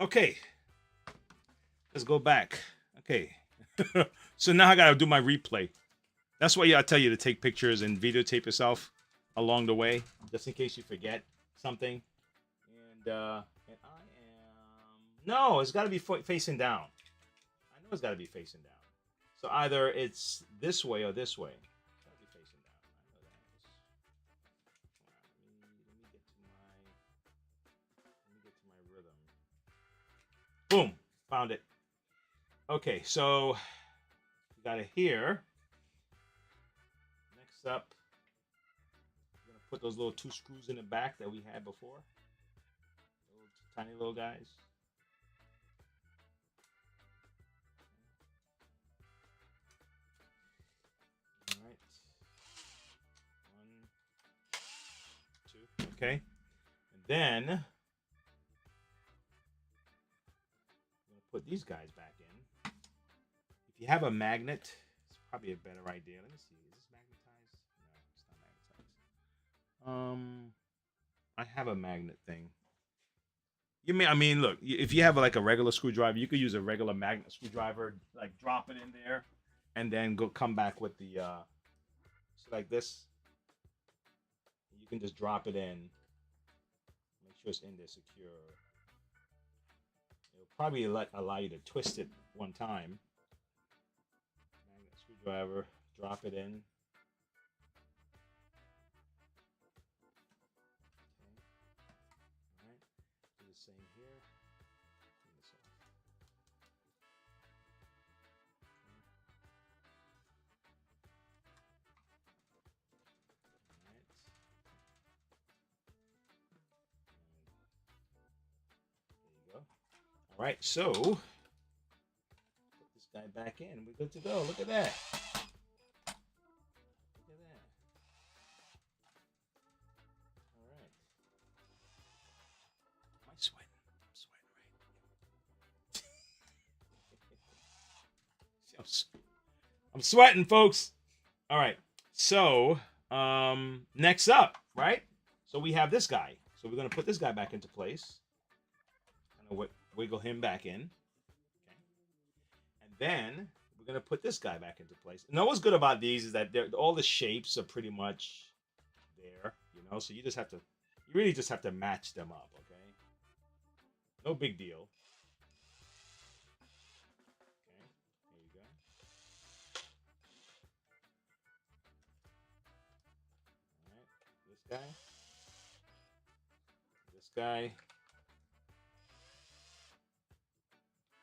S1: Okay, let's go back. Okay, so now I gotta do my replay. That's why I tell you to take pictures and videotape yourself along the way, just in case you forget something. And I am no, it's got to be facing down. I know it's got to be facing down. So either it's this way or this way. It's got to be facing down. I know that. Let me get to my rhythm. Boom, found it. Okay, so you got it here. Next up, I'm gonna put those little 2 screws in the back that we had before. Tiny little guys. All right. 1, 2. Okay. And then I'm gonna put these guys back in. If you have a magnet, it's probably a better idea. Let me see. Is this magnetized? No, it's not magnetized. I have a magnet thing. I mean, look, if you have like a regular screwdriver, you could use a regular magnet screwdriver, like drop it in there, and then come back with the, like this. You can just drop it in. Make sure it's in there secure. It'll probably allow you to twist it one time. Magnet screwdriver, drop it in. Same here. Clean this off. All right. There you go. All right, so put this guy back in. We're good to go. Look at that. Look at that. All right. Am I sweating? I'm sweating, folks. All right. So, next up, right? So we have this guy. So we're going to put this guy back into place. Kind of wiggle him back in. Okay. And then we're going to put this guy back into place. And what's good about these is that all the shapes are pretty much there, you know? So you really just have to match them up, okay? No big deal. This guy.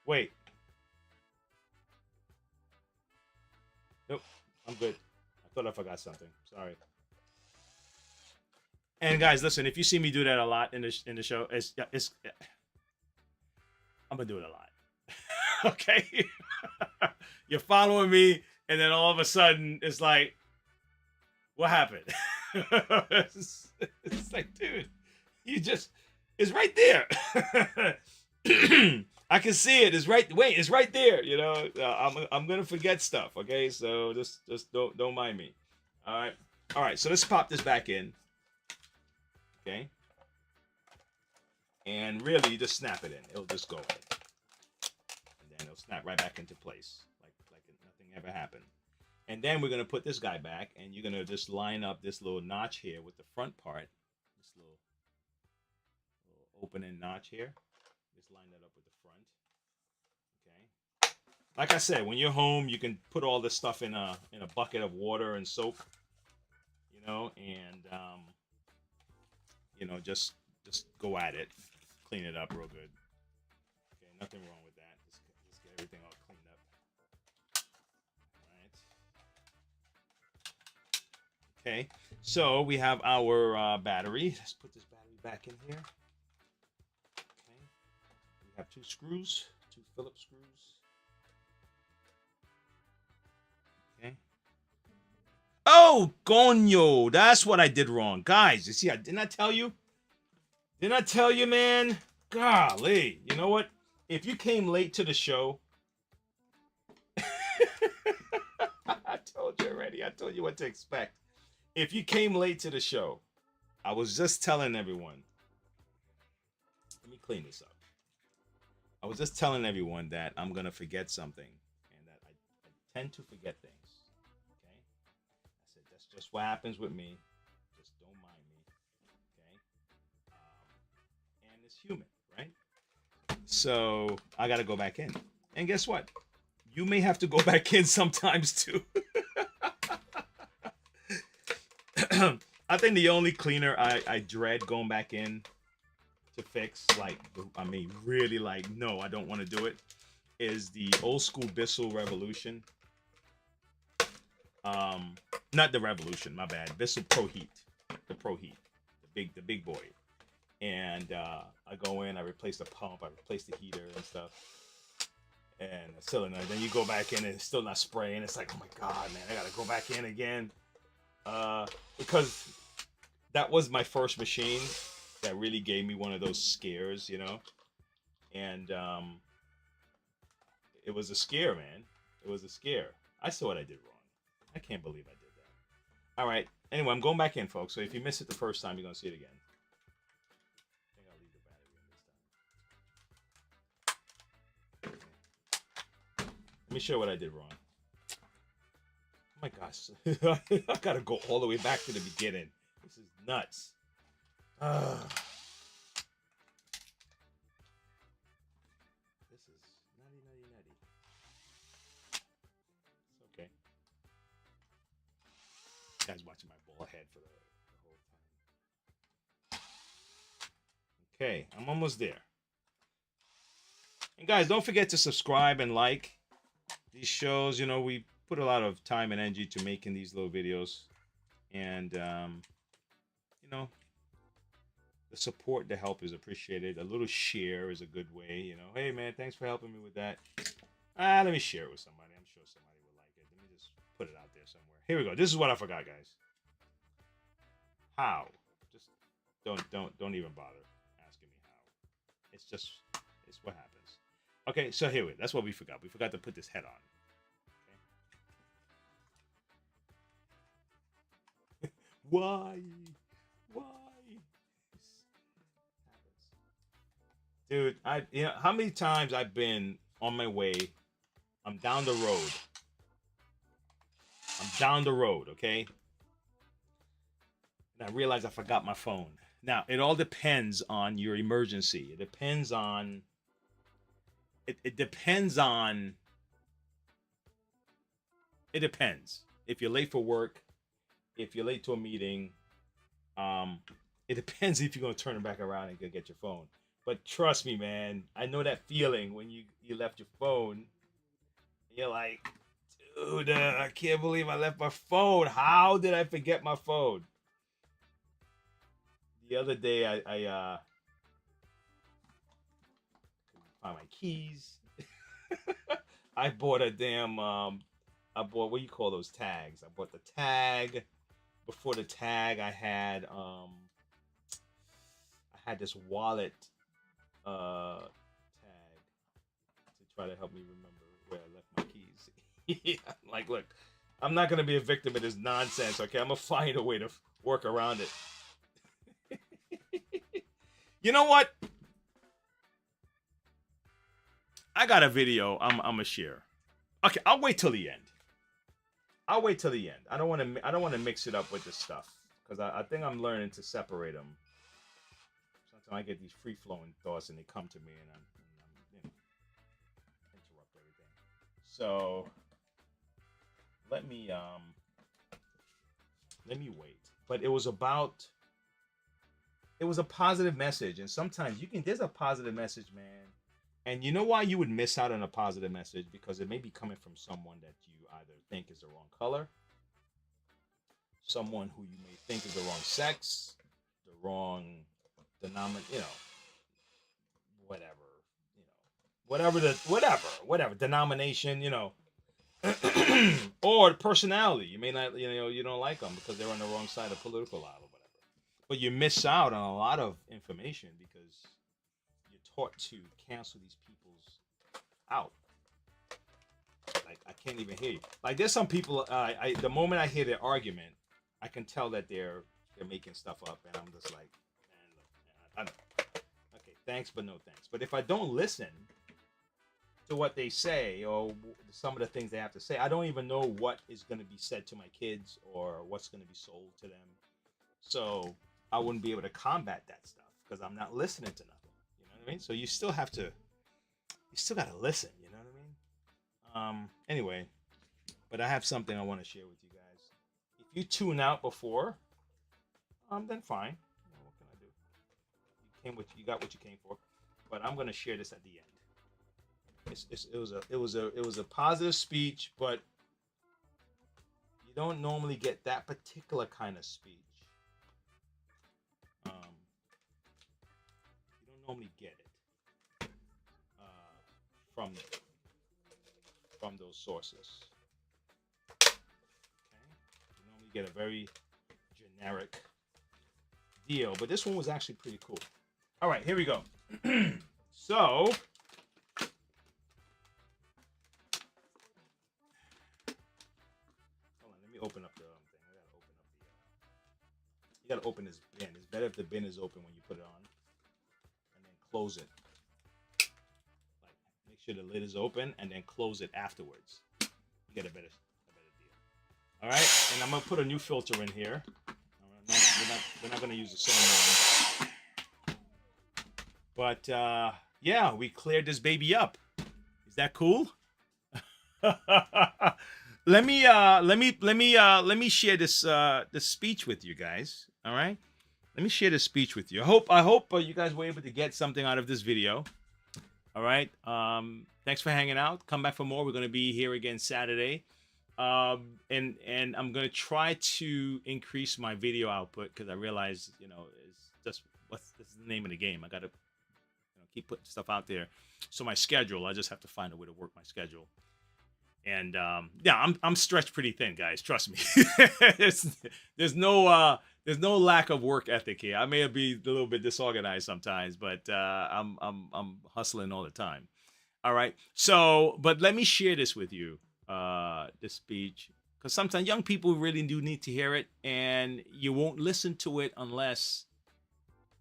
S1: Wait. Nope. I'm good. I thought I forgot something. Sorry. And guys, listen. If you see me do that a lot in the show, I'm gonna do it a lot. Okay. You're following me, and then all of a sudden, it's like, what happened? It's like, dude, it's right there. I can see it. It's right. Wait, it's right there. You know, I'm gonna forget stuff. Okay, so just don't mind me. All right. So let's pop this back in. Okay. And really, you just snap it in. It'll just go in, and then it'll snap right back into place, like nothing ever happened. And then we're going to put this guy back, and you're going to just line up this little notch here with the front part. This little opening notch here. Just line that up with the front. Okay. Like I said, when you're home, you can put all this stuff in a bucket of water and soap, you know, and just go at it. Clean it up real good. Okay, nothing wrong with that. Just get everything all cleaned up. Okay, so we have our battery. Let's put this battery back in here. Okay, we have 2 screws, 2 Phillips screws. Okay. Oh, coño, that's what I did wrong, guys. You see, didn't I tell you? Didn't I tell you, man? Golly, you know what? If you came late to the show, I told you already. I told you what to expect. If you came late to the show, I was just telling everyone. Let me clean this up. I was just telling everyone that I'm gonna forget something, and that I tend to forget things. Okay, I said that's just what happens with me. Just don't mind me. Okay, and it's human, right? So I got to go back in, and guess what? You may have to go back in sometimes too. I think the only cleaner I dread going back in to fix, like, I mean, really, like, no, I don't want to do it, is the old school Bissell Revolution. Not the Revolution, my bad. Bissell Pro Heat, the Pro Heat, the big boy. And I go in, I replace the pump, I replace the heater and stuff, and the cylinder. Then you go back in, and it's still not spraying. It's like, oh my god, man, I gotta go back in again, because that was my first machine that really gave me one of those scares, you know. And it was a scare, man. It was a scare. I saw what I did wrong. I can't believe I did that. All right. Anyway, I'm going back in, folks. So if you missed it the first time, you're gonna see it again. I think I'll leave the battery in this time. Let me show what I did wrong. Oh my gosh. I gotta go all the way back to the beginning. This is nuts. This is nutty. It's okay. Guys watching my ball head for the whole time. Okay, I'm almost there. And guys, don't forget to subscribe and like these shows. You know, we put a lot of time and energy to making these little videos. And, you know, the support, the help is appreciated. A little share is a good way. You know, hey, man, thanks for helping me with that. Let me share it with somebody. I'm sure somebody will like it. Let me just put it out there somewhere. Here we go. This is what I forgot, guys. How? Just don't even bother asking me how. It's what happens. Okay, so here we go. That's what we forgot. We forgot to put this head on. Okay. Why? Dude, you know how many times I've been on my way. I'm down the road, okay? And I realize I forgot my phone. Now, it all depends on your emergency. It depends on it depends. If you're late for work, if you're late to a meeting, it depends if you're going to turn it back around and go get your phone. But trust me, man, I know that feeling when you left your phone. You're like, dude, I can't believe I left my phone. How did I forget my phone? The other day, I find my keys. I bought a damn, what do you call those tags? I bought the tag. Before the tag, I had this wallet tag to try to help me remember where I left my keys. Yeah, like, look, I'm not gonna be a victim of this nonsense. Okay, I'm gonna find a way to work around it. You know what? I got a video I'm gonna share. Okay, I'll wait till the end. I don't want to mix it up with this stuff because I think I'm learning to separate them. Sometimes I get these free flowing thoughts and they come to me and I'm you know, interrupt everything. So let me wait. But it was a positive message, and sometimes there's a positive message, man. And you know why you would miss out on a positive message? Because it may be coming from someone that you either think is the wrong color, someone who you may think is the wrong sex, the wrong denomination, whatever denomination, or personality. You may not, you don't like them because they're on the wrong side of political aisle or whatever. But you miss out on a lot of information because you're taught to cancel these people's out. Like, I can't even hear you. Like, there's some people. The moment I hear their argument, I can tell that they're making stuff up, and I'm just like, man, look, man, I don't. Okay, thanks, but no thanks. But if I don't listen to what they say or some of the things they have to say, I don't even know what is going to be said to my kids or what's going to be sold to them. So I wouldn't be able to combat that stuff because I'm not listening to nothing. You know what I mean? So you still got to listen. You know what I mean? Anyway, but I have something I want to share with you guys. If you tune out before, then fine. You know, what can I do? You got what you came for. But I'm going to share this at the end. It was a positive speech, but you don't normally get that particular kind of speech. You don't normally get it from those sources. Okay, you normally get a very generic deal, but this one was actually pretty cool. All right, here we go. So. Open up the thing. I gotta open up the. You gotta open this bin. It's better if the bin is open when you put it on, and then close it. Like, make sure the lid is open and then close it afterwards. You get a better deal. All right, and I'm gonna put a new filter in here. All right, we're not gonna use the same one. But yeah, we cleared this baby up. Is that cool? Let me share this speech with you guys. All right, let me share this speech with you. I hope you guys were able to get something out of this video. All right. Thanks for hanging out. Come back for more. We're gonna be here again Saturday. And I'm gonna try to increase my video output because I realize it's just this is the name of the game. I gotta keep putting stuff out there. So my schedule, I just have to find a way to work my schedule. And yeah, I'm stretched pretty thin, guys. Trust me. there's no lack of work ethic here. I may be a little bit disorganized sometimes, but I'm hustling all the time. All right. So, but let me share this with you, this speech, because sometimes young people really do need to hear it, and you won't listen to it unless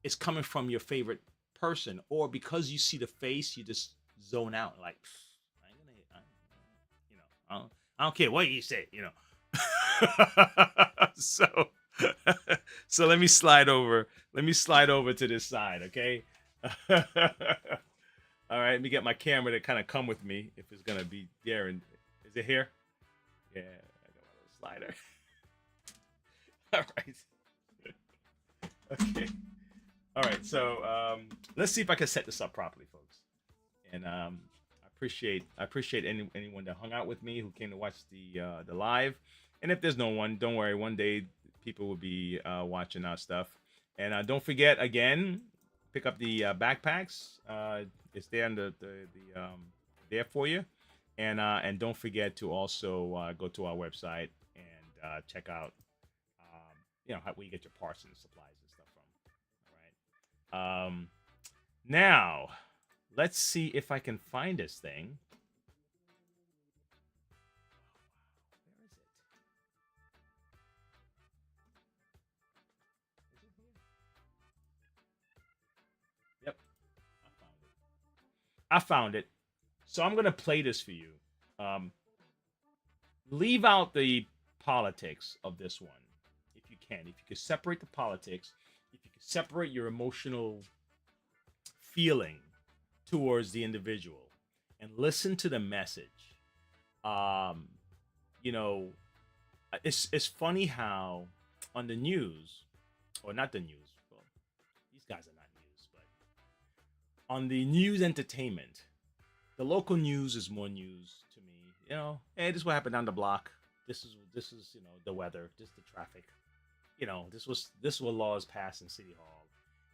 S1: it's coming from your favorite person, or because you see the face, you just zone out like. I don't care what you say, so let me slide over. Let me slide over to this side, okay? All right, let me get my camera to kind of come with me if it's gonna be there. And is it here? Yeah, I got my little slider. All right. Okay. All right. So let's see if I can set this up properly, folks. And I appreciate anyone that hung out with me, who came to watch the live. And if there's no one, don't worry. One day people will be watching our stuff. And don't forget, again, pick up the backpacks. It's there in there for you. And don't forget to also go to our website and check out where you get your parts and supplies and stuff from. All right. Now. Let's see if I can find this thing. Where is it? Is it here? Yep, I found it. So I'm gonna play this for you. Leave out the politics of this one, if you can. If you could separate the politics, if you could separate your emotional feeling towards the individual and listen to the message. It's funny how on the news, or not the news, well, these guys are not news, but on the news entertainment, the local news is more news to me. Hey, this is what happened down the block. This is the weather, this is the traffic. This was laws passed in City Hall.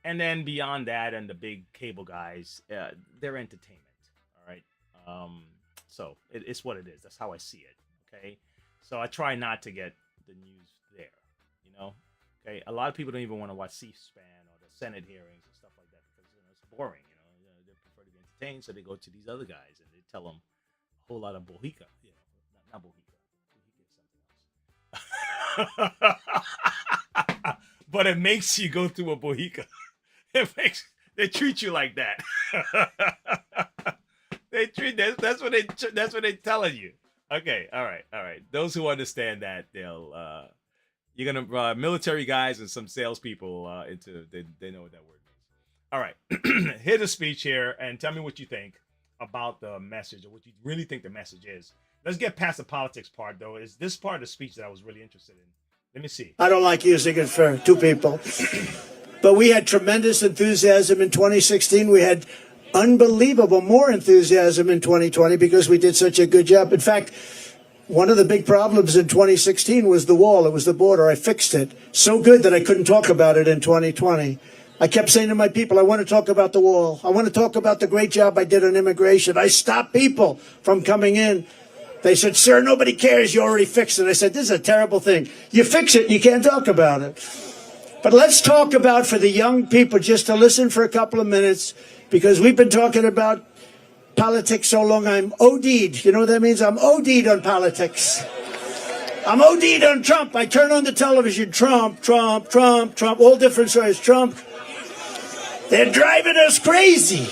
S1: And then beyond that, and the big cable guys, they're entertainment. All right. So it's what it is. That's how I see it. Okay. So I try not to get the news there. Okay. A lot of people don't even want to watch C-SPAN or the Senate hearings and stuff like that because it's boring. entertained, so they go to these other guys and they tell them a whole lot of bohica. You know, not bohica. Bohica is something else. But it makes you go through a bohica. They treat you like that. That's what they telling you. Okay, all right. Those who understand that, they'll you're gonna military guys and some salespeople they know what that word means. All right, here's a speech here, and tell me what you think about the message or what you really think the message is. Let's get past the politics part, though. Is this part of the speech that I was really interested in? Let me see.
S2: I don't like using it for two people. But we had tremendous enthusiasm in 2016. We had unbelievable more enthusiasm in 2020 because we did such a good job. In fact, one of the big problems in 2016 was the wall. It was the border. I fixed it so good that I couldn't talk about it in 2020. I kept saying to my people, I want to talk about the wall. I want to talk about the great job I did on immigration. I stopped people from coming in. They said, sir, nobody cares. You already fixed it. I said, this is a terrible thing. You fix it and you can't talk about it. But let's talk about, for the young people, just to listen for a couple of minutes, because we've been talking about politics so long, I'm OD'd. You know what that means? I'm OD'd on politics. I'm OD'd on Trump. I turn on the television, Trump, all different stories, Trump. They're driving us crazy.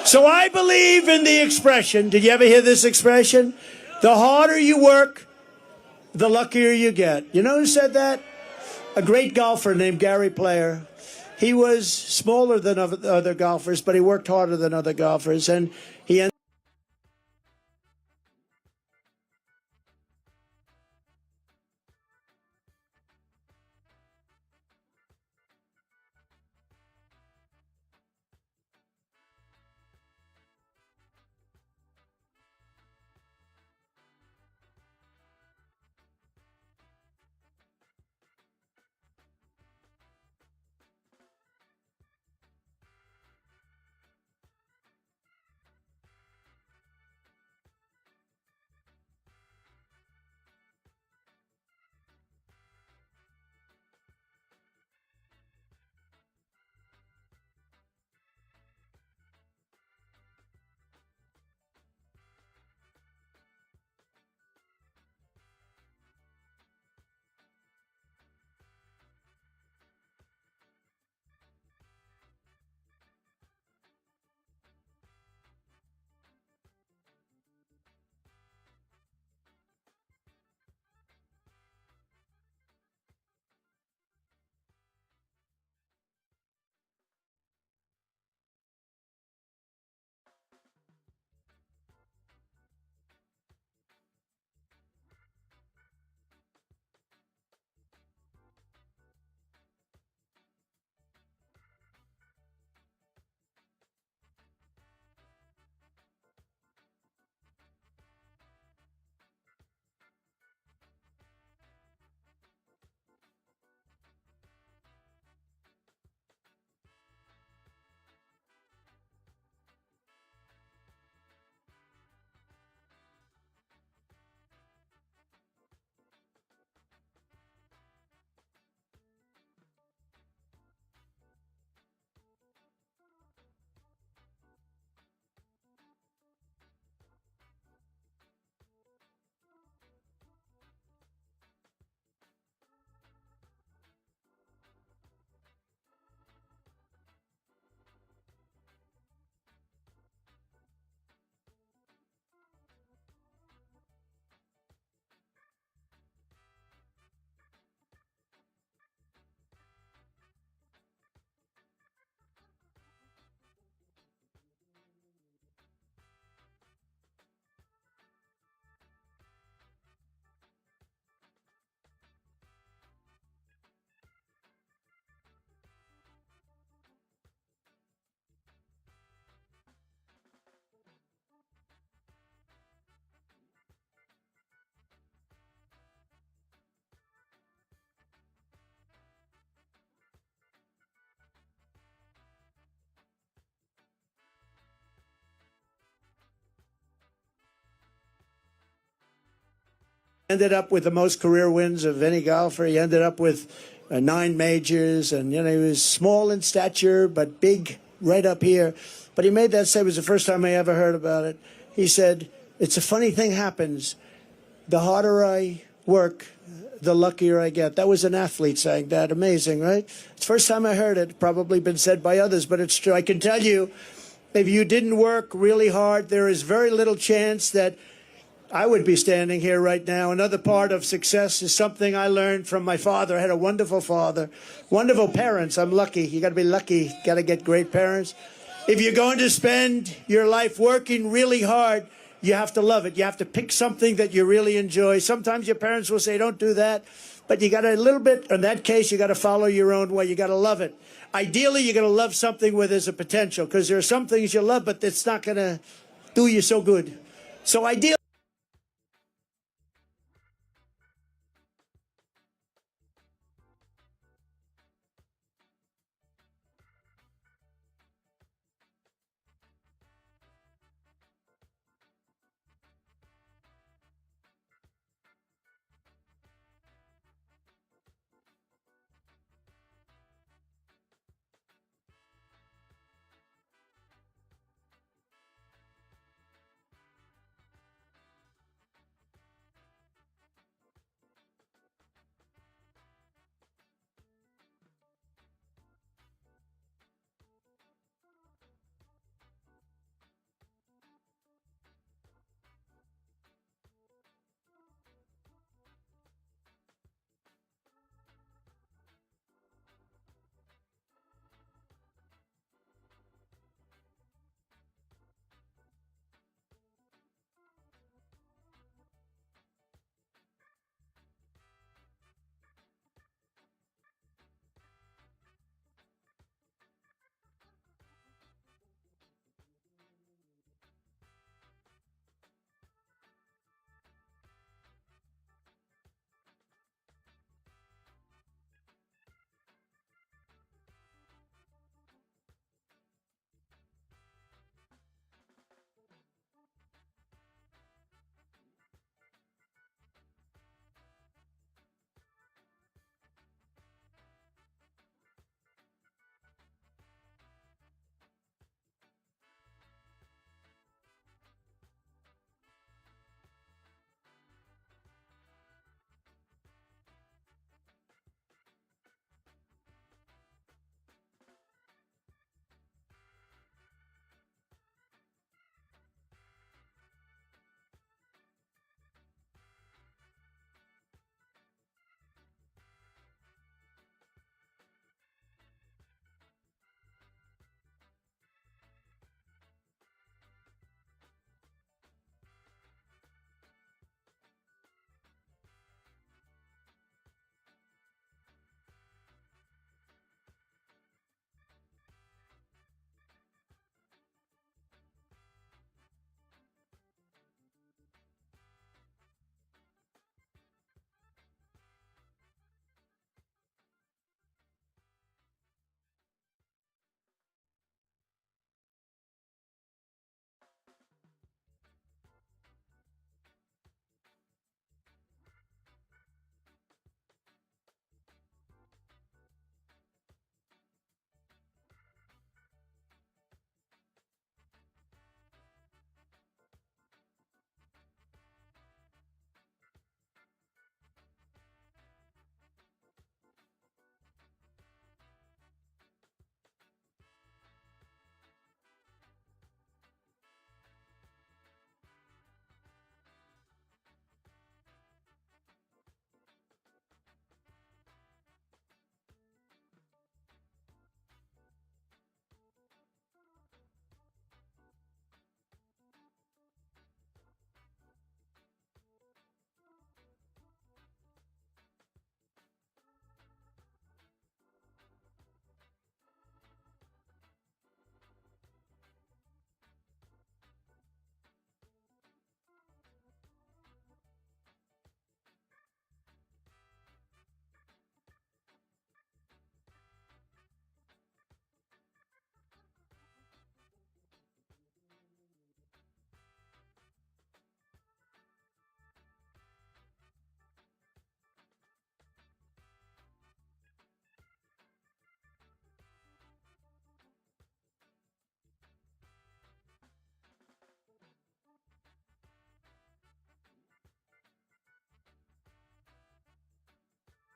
S2: So I believe in the expression. Did you ever hear this expression? The harder you work, the luckier you get. You know who said that? A great golfer named Gary Player. He was smaller than other golfers, but he worked harder than other golfers, and he ended up with the most career wins of any golfer. He ended up with 9 majors, and he was small in stature but big right up here. But he made that say, it was the first time I ever heard about it. He said, "It's a funny thing happens. The harder I work, the luckier I get." That was an athlete saying that. Amazing, right? It's the first time I heard it. Probably been said by others, but it's true. I can tell you, if you didn't work really hard, there is very little chance that I would be standing here right now. Another part of success is something I learned from my father. I had a wonderful father, wonderful parents. I'm lucky. You got to be lucky. Got to get great parents. If you're going to spend your life working really hard, you have to love it. You have to pick something that you really enjoy. Sometimes your parents will say, "Don't do that." But you got a little bit, in that case, you got to follow your own way. You got to love it. Ideally, you're going to love something where there's a potential, because there are some things you love, but it's not going to do you so good. So ideally,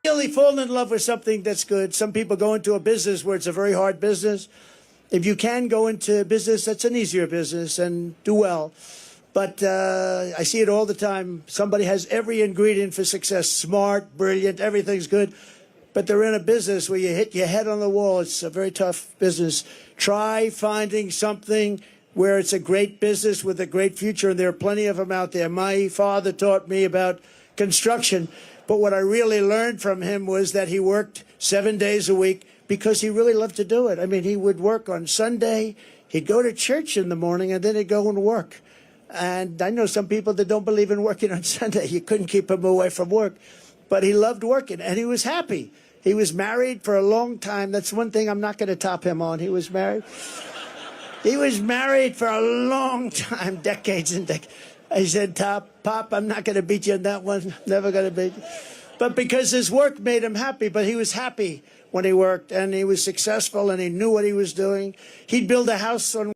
S2: Really fallen in love with something that's good. Some people go into a business where it's a very hard business. If you can go into a business that's an easier business and do well. But I see it all the time. Somebody has every ingredient for success, smart, brilliant, everything's good. But they're in a business where you hit your head on the wall. It's a very tough business. Try finding something where it's a great business with a great future, and there are plenty of them out there. My father taught me about construction. But what I really learned from him was that he worked 7 days a week because he really loved to do it. I mean, he would work on Sunday, he'd go to church in the morning, and then he'd go and work. And I know some people that don't believe in working on Sunday. You couldn't keep him away from work. But he loved working, and he was happy. He was married for a long time. That's one thing I'm not going to top him on. He was married. He was married for a long time, decades and decades. I said, Pop, I'm not going to beat you on that one. Never going to beat you. But because his work made him happy, but he was happy when he worked, and he was successful, and he knew what he was doing. He'd build a house on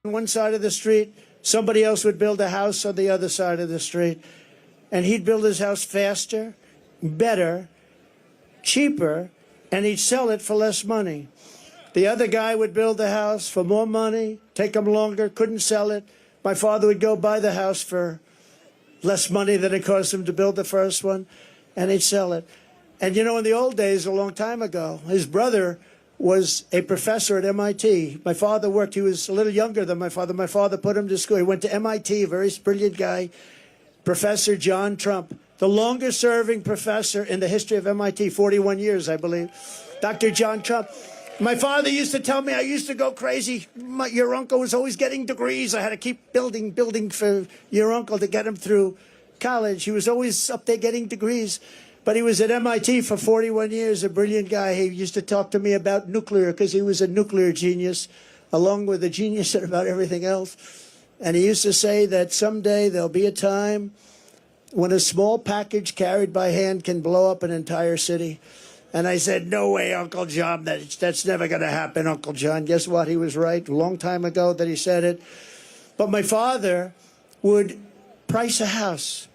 S2: one side of the street. Somebody else would build a house on the other side of the street. And he'd build his house faster, better, cheaper, and he'd sell it for less money. The other guy would build the house for more money, take him longer, couldn't sell it. My father would go buy the house for less money than it cost him to build the first one, and he'd sell it. And you know, in the old days, a long time ago, his brother was a professor at MIT. My father worked, he was a little younger than my father. My father put him to school. He went to MIT, a very brilliant guy, Professor John Trump, the longest serving professor in the history of MIT, 41 years, I believe. Dr. John Trump. My father used to tell me I used to go crazy. Your uncle was always getting degrees. I had to keep building for your uncle to get him through college. He was always up there getting degrees. But he was at MIT for 41 years, a brilliant guy. He used to talk to me about nuclear because he was a nuclear genius, along with a genius about everything else. And he used to say that someday there'll be a time when a small package carried by hand can blow up an entire city. And I said, no way, Uncle John, that's never going to happen, Uncle John. Guess what? He was right a long time ago that he said it. But my father would price a house.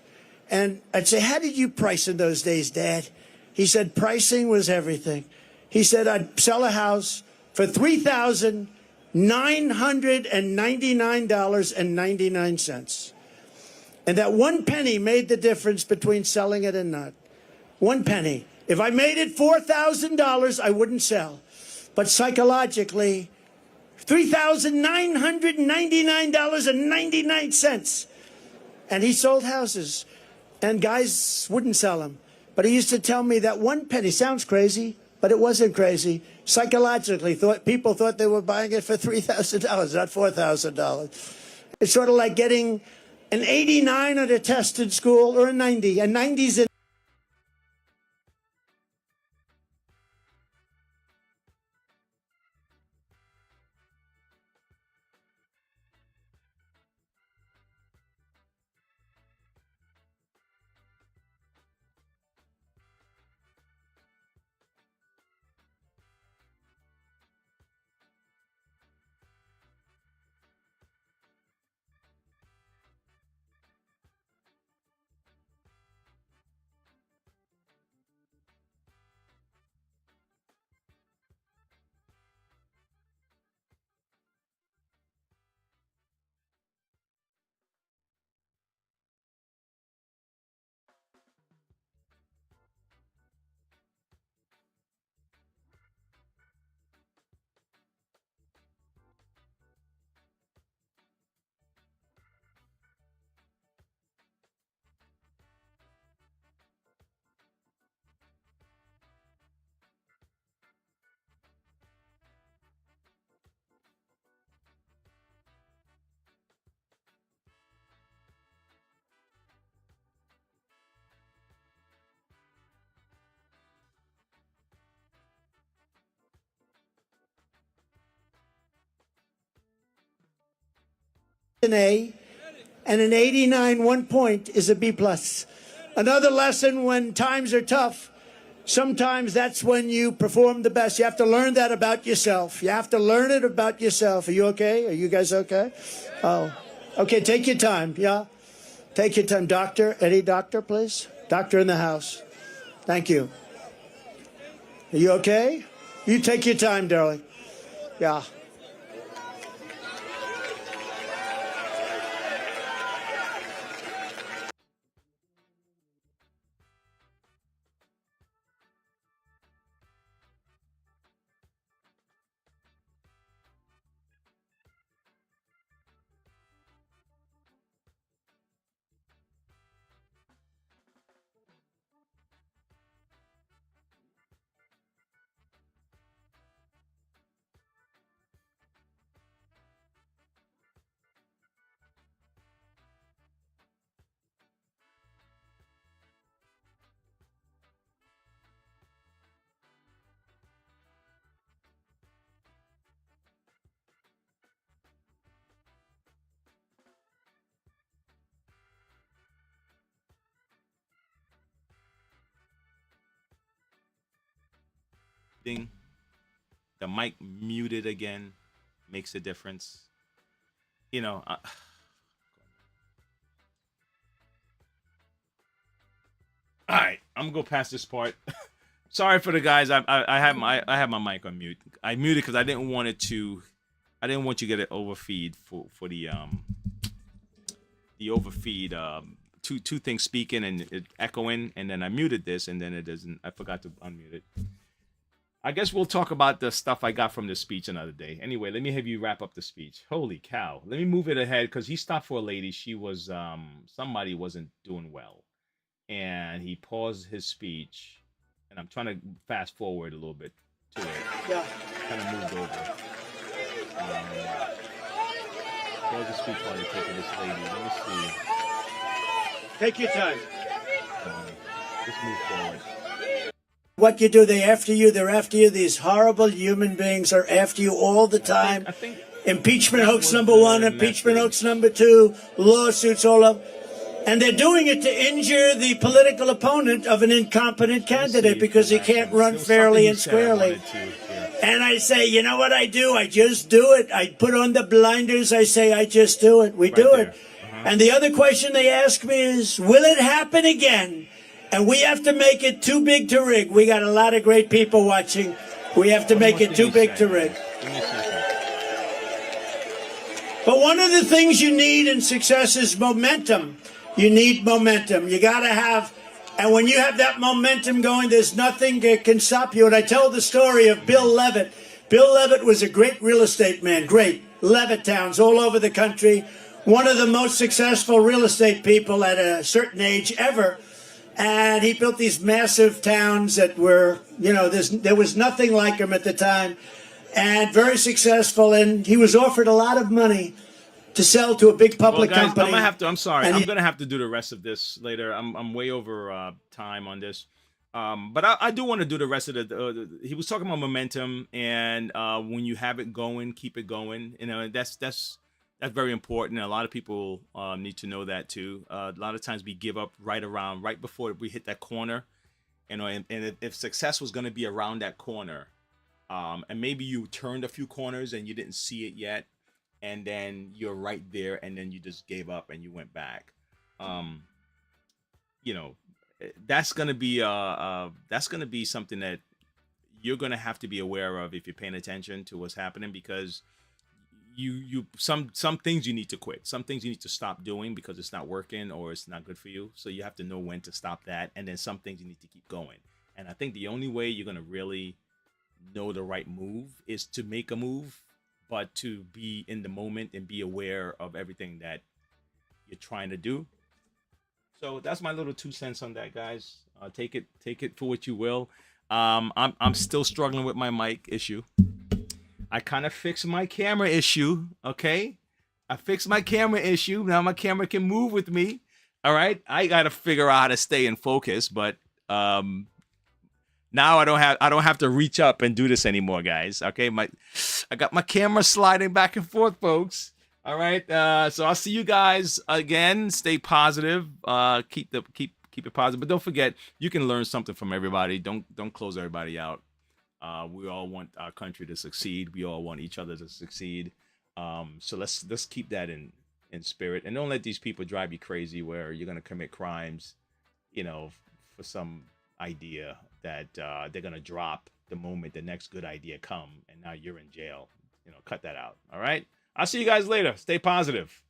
S2: And I'd say, how did you price in those days, Dad? He said, pricing was everything. He said, I'd sell a house for $3,999.99. And that one penny made the difference between selling it and not. One penny. If I made it $4,000, I wouldn't sell. But psychologically, $3,999.99. And he sold houses. And guys wouldn't sell them. But he used to tell me that one penny, sounds crazy, but it wasn't crazy. Psychologically, people thought they were buying it for $3,000, not $4,000. It's sort of like getting an 89 on a test in school or a 90. And 90's in an A, and an 89 1 point is a B plus. Another lesson: when times are tough, sometimes that's when you perform the best. You have to learn that about yourself. You have to learn it about yourself. Are you okay? Are you guys okay? Oh, okay. Take your time. Yeah, take your time. Doctor, any doctor, please. Doctor in the house. Thank you. Are you okay? You take your time, darling. Yeah.
S1: The mic muted again makes a difference. You know, all right, I'm gonna go past this part. Sorry for the guys. I have my mic on mute. I muted because I didn't want you to get an overfeed for the overfeed two things speaking and it echoing, and then I muted this and then it doesn't. I forgot to unmute it. I guess we'll talk about the stuff I got from the speech another day. Anyway, let me have you wrap up the speech. Holy cow. Let me move it ahead because he stopped for a lady. She was, somebody wasn't doing well. And he paused his speech. And I'm trying to fast forward a little bit to it.
S2: Yeah.
S1: Kind of moved over. Pause the speech while you're taking this lady. Let me see.
S2: Take your time.
S1: Let's move forward.
S2: What you do, they're after you. They're after you. These horrible human beings are after you all the time.
S1: I think
S2: impeachment hoax number one, impeachment hoax number two, lawsuits all up. And they're doing it to injure the political opponent of an incompetent candidate because he can't run fairly and squarely. And I say, you know what I do? I just do it. I put on the blinders. I say, I just do it. We do it. And the other question they ask me is, will it happen again? And we have to make it too big to rig. We got a lot of great people watching. We have to make it too big to rig. But one of the things you need in success is momentum. You need momentum. You got to have, and when you have that momentum going, there's nothing that can stop you. And I tell the story of Bill Levitt. Bill Levitt was a great real estate man, great. Levitt towns all over the country. One of the most successful real estate people at a certain age ever. And he built these massive towns that were, you know, there was nothing like him at the time. And very successful. And he was offered a lot of money to sell to a big public company.
S1: I'm sorry. I'm gonna have to do the rest of this later. I'm way over time on this. But I do want to do the rest of the. He was talking about momentum, and when you have it going, keep it going. You know, that's very important. A lot of people need to know that too. A lot of times we give up right before we hit that corner. You know, and if success was going to be around that corner, and maybe you turned a few corners and you didn't see it yet. And then you're right there, and then you just gave up and you went back. You know, that's gonna be something that you're gonna have to be aware of if you're paying attention to what's happening, because some things you need to quit, some things you need to stop doing because it's not working or it's not good for you. So you have to know when to stop that, and then some things you need to keep going. And I think the only way you're gonna really know the right move is to make a move, but to be in the moment and be aware of everything that you're trying to do. So that's my little 2 cents on that, guys. Take it for what you will. I'm still struggling with my mic issue. I kind of fixed my camera issue. Okay, I fixed my camera issue. Now my camera can move with me. All right, I gotta figure out how to stay in focus, but now I don't have to reach up and do this anymore, guys. Okay, I got my camera sliding back and forth, folks. All right, so I'll see you guys again. Stay positive. Keep it positive, but don't forget you can learn something from everybody. Don't close everybody out. We all want our country to succeed. We all want each other to succeed. So let's keep that in spirit, and don't let these people drive you crazy where you're gonna commit crimes, you know, for some idea that they're gonna drop the moment the next good idea come, and now you're in jail. You know, cut that out. All right. I'll see you guys later. Stay positive.